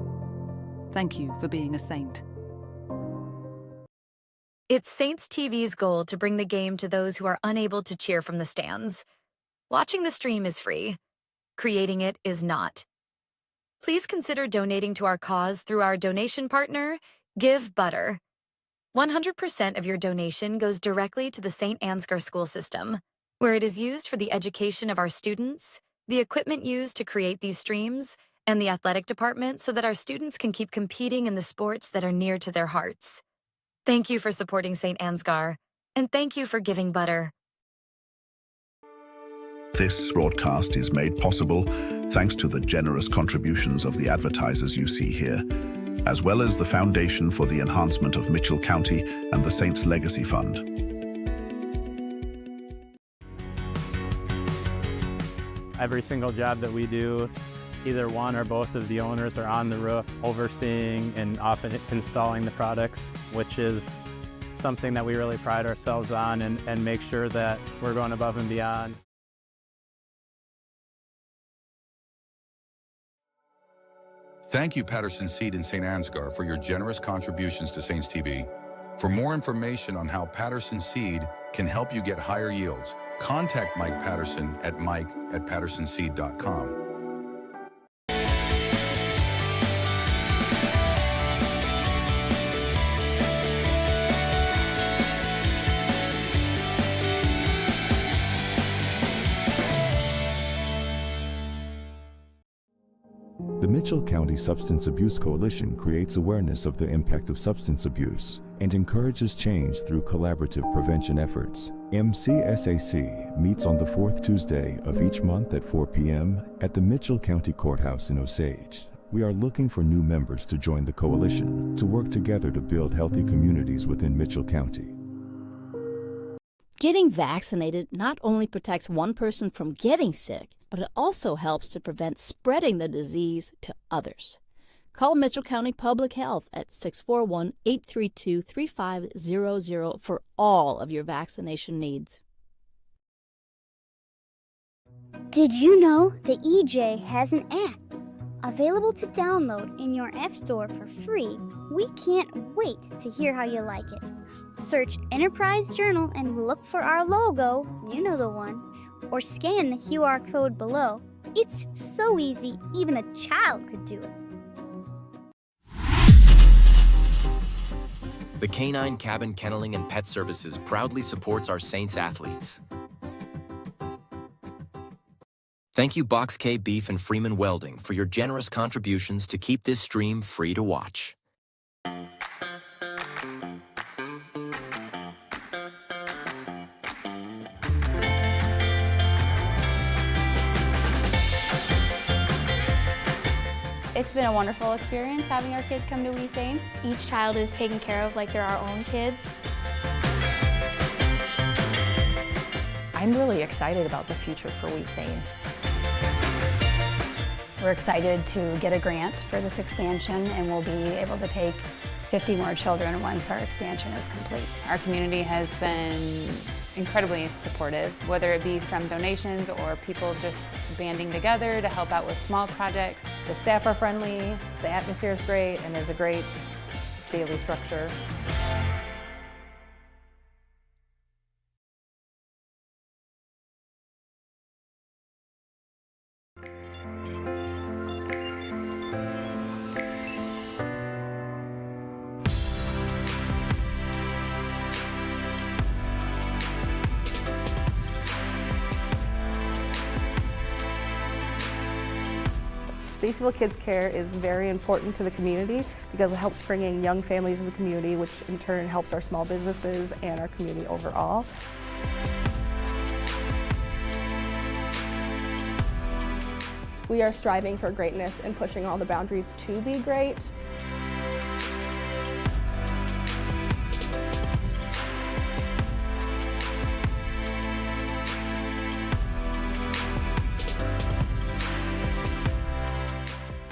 Thank you for being a saint. It's Saints TV's goal to bring the game to those who are unable to cheer from the stands. Watching the stream is free. Creating it is not. Please consider donating to our cause through our donation partner, Give Butter. 100% of your donation goes directly to the St. Ansgar school system, where it is used for the education of our students, the equipment used to create these streams, and the athletic department so that our students can keep competing in the sports that are near to their hearts. Thank you for supporting St. Ansgar, and thank you for giving butter. This broadcast is made possible thanks to the generous contributions of the advertisers you see here, as well as the Foundation for the Enhancement of Mitchell County and the Saints Legacy Fund. Every single job that we do, either one or both of the owners are on the roof overseeing and often installing the products, which is something that we really pride ourselves on and make sure that we're going above and beyond. Thank you, Patterson Seed in St. Ansgar, for your generous contributions to Saints TV. For more information on how Patterson Seed can help you get higher yields, contact Mike Patterson at mike@pattersonseed.com. The Mitchell County Substance Abuse Coalition creates awareness of the impact of substance abuse and encourages change through collaborative prevention efforts. MCSAC meets on the fourth Tuesday of each month at 4 p.m. at the Mitchell County Courthouse in Osage. We are looking for new members to join the coalition to work together to build healthy communities within Mitchell County. Getting vaccinated not only protects one person from getting sick, but it also helps to prevent spreading the disease to others. Call Mitchell County Public Health at 641-832-3500 for all of your vaccination needs. Did you know the EJ has an app available to download in your app store for free? We can't wait to hear how you like it. Search Enterprise Journal and look for our logo, you know the one, or scan the QR code below. It's so easy, even a child could do it. The Canine Cabin Kenneling and Pet Services proudly supports our Saints athletes. Thank you Box K Beef and Freeman Welding for your generous contributions to keep this stream free to watch. It's been a wonderful experience having our kids come to We Saints. Each child is taken care of like they're our own kids. I'm really excited about the future for We Saints. We're excited to get a grant for this expansion, and we'll be able to take 50 more children once our expansion is complete. Our community has been incredibly supportive, whether it be from donations or people just banding together to help out with small projects. The staff are friendly, the atmosphere is great, and there's a great daily structure. Stacyville Kids Care is very important to the community because it helps bring in young families in the community, which in turn helps our small businesses and our community overall. We are striving for greatness and pushing all the boundaries to be great.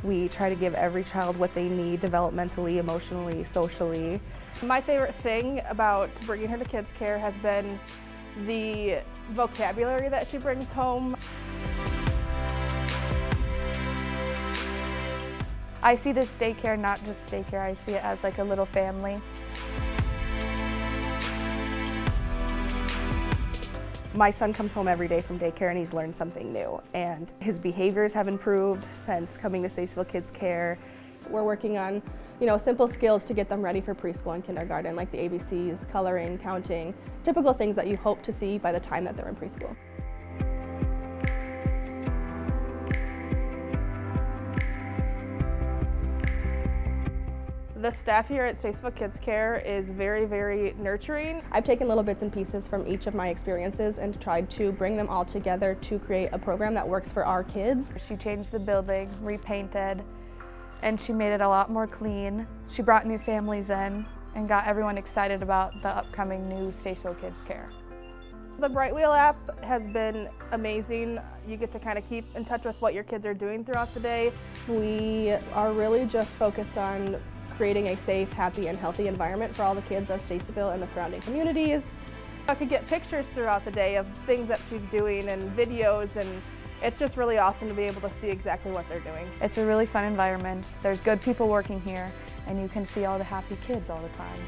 We try to give every child what they need developmentally, emotionally, socially. My favorite thing about bringing her to Kids Care has been the vocabulary that she brings home. I see this daycare not just daycare, I see it as like a little family. My son comes home every day from daycare and he's learned something new, and his behaviors have improved since coming to Stacyville Kids Care. We're working on, simple skills to get them ready for preschool and kindergarten, like the ABCs, coloring, counting, typical things that you hope to see by the time that they're in preschool. The staff here at Stacyville Kids Care is very, very nurturing. I've taken little bits and pieces from each of my experiences and tried to bring them all together to create a program that works for our kids. She changed the building, repainted, and she made it a lot more clean. She brought new families in and got everyone excited about the upcoming new Stacyville Kids Care. The Bright Wheel app has been amazing. You get to kind of keep in touch with what your kids are doing throughout the day. We are really just focused on creating a safe, happy, and healthy environment for all the kids of Stacyville and the surrounding communities. I could get pictures throughout the day of things that she's doing and videos, and it's just really awesome to be able to see exactly what they're doing. It's a really fun environment. There's good people working here, and you can see all the happy kids all the time.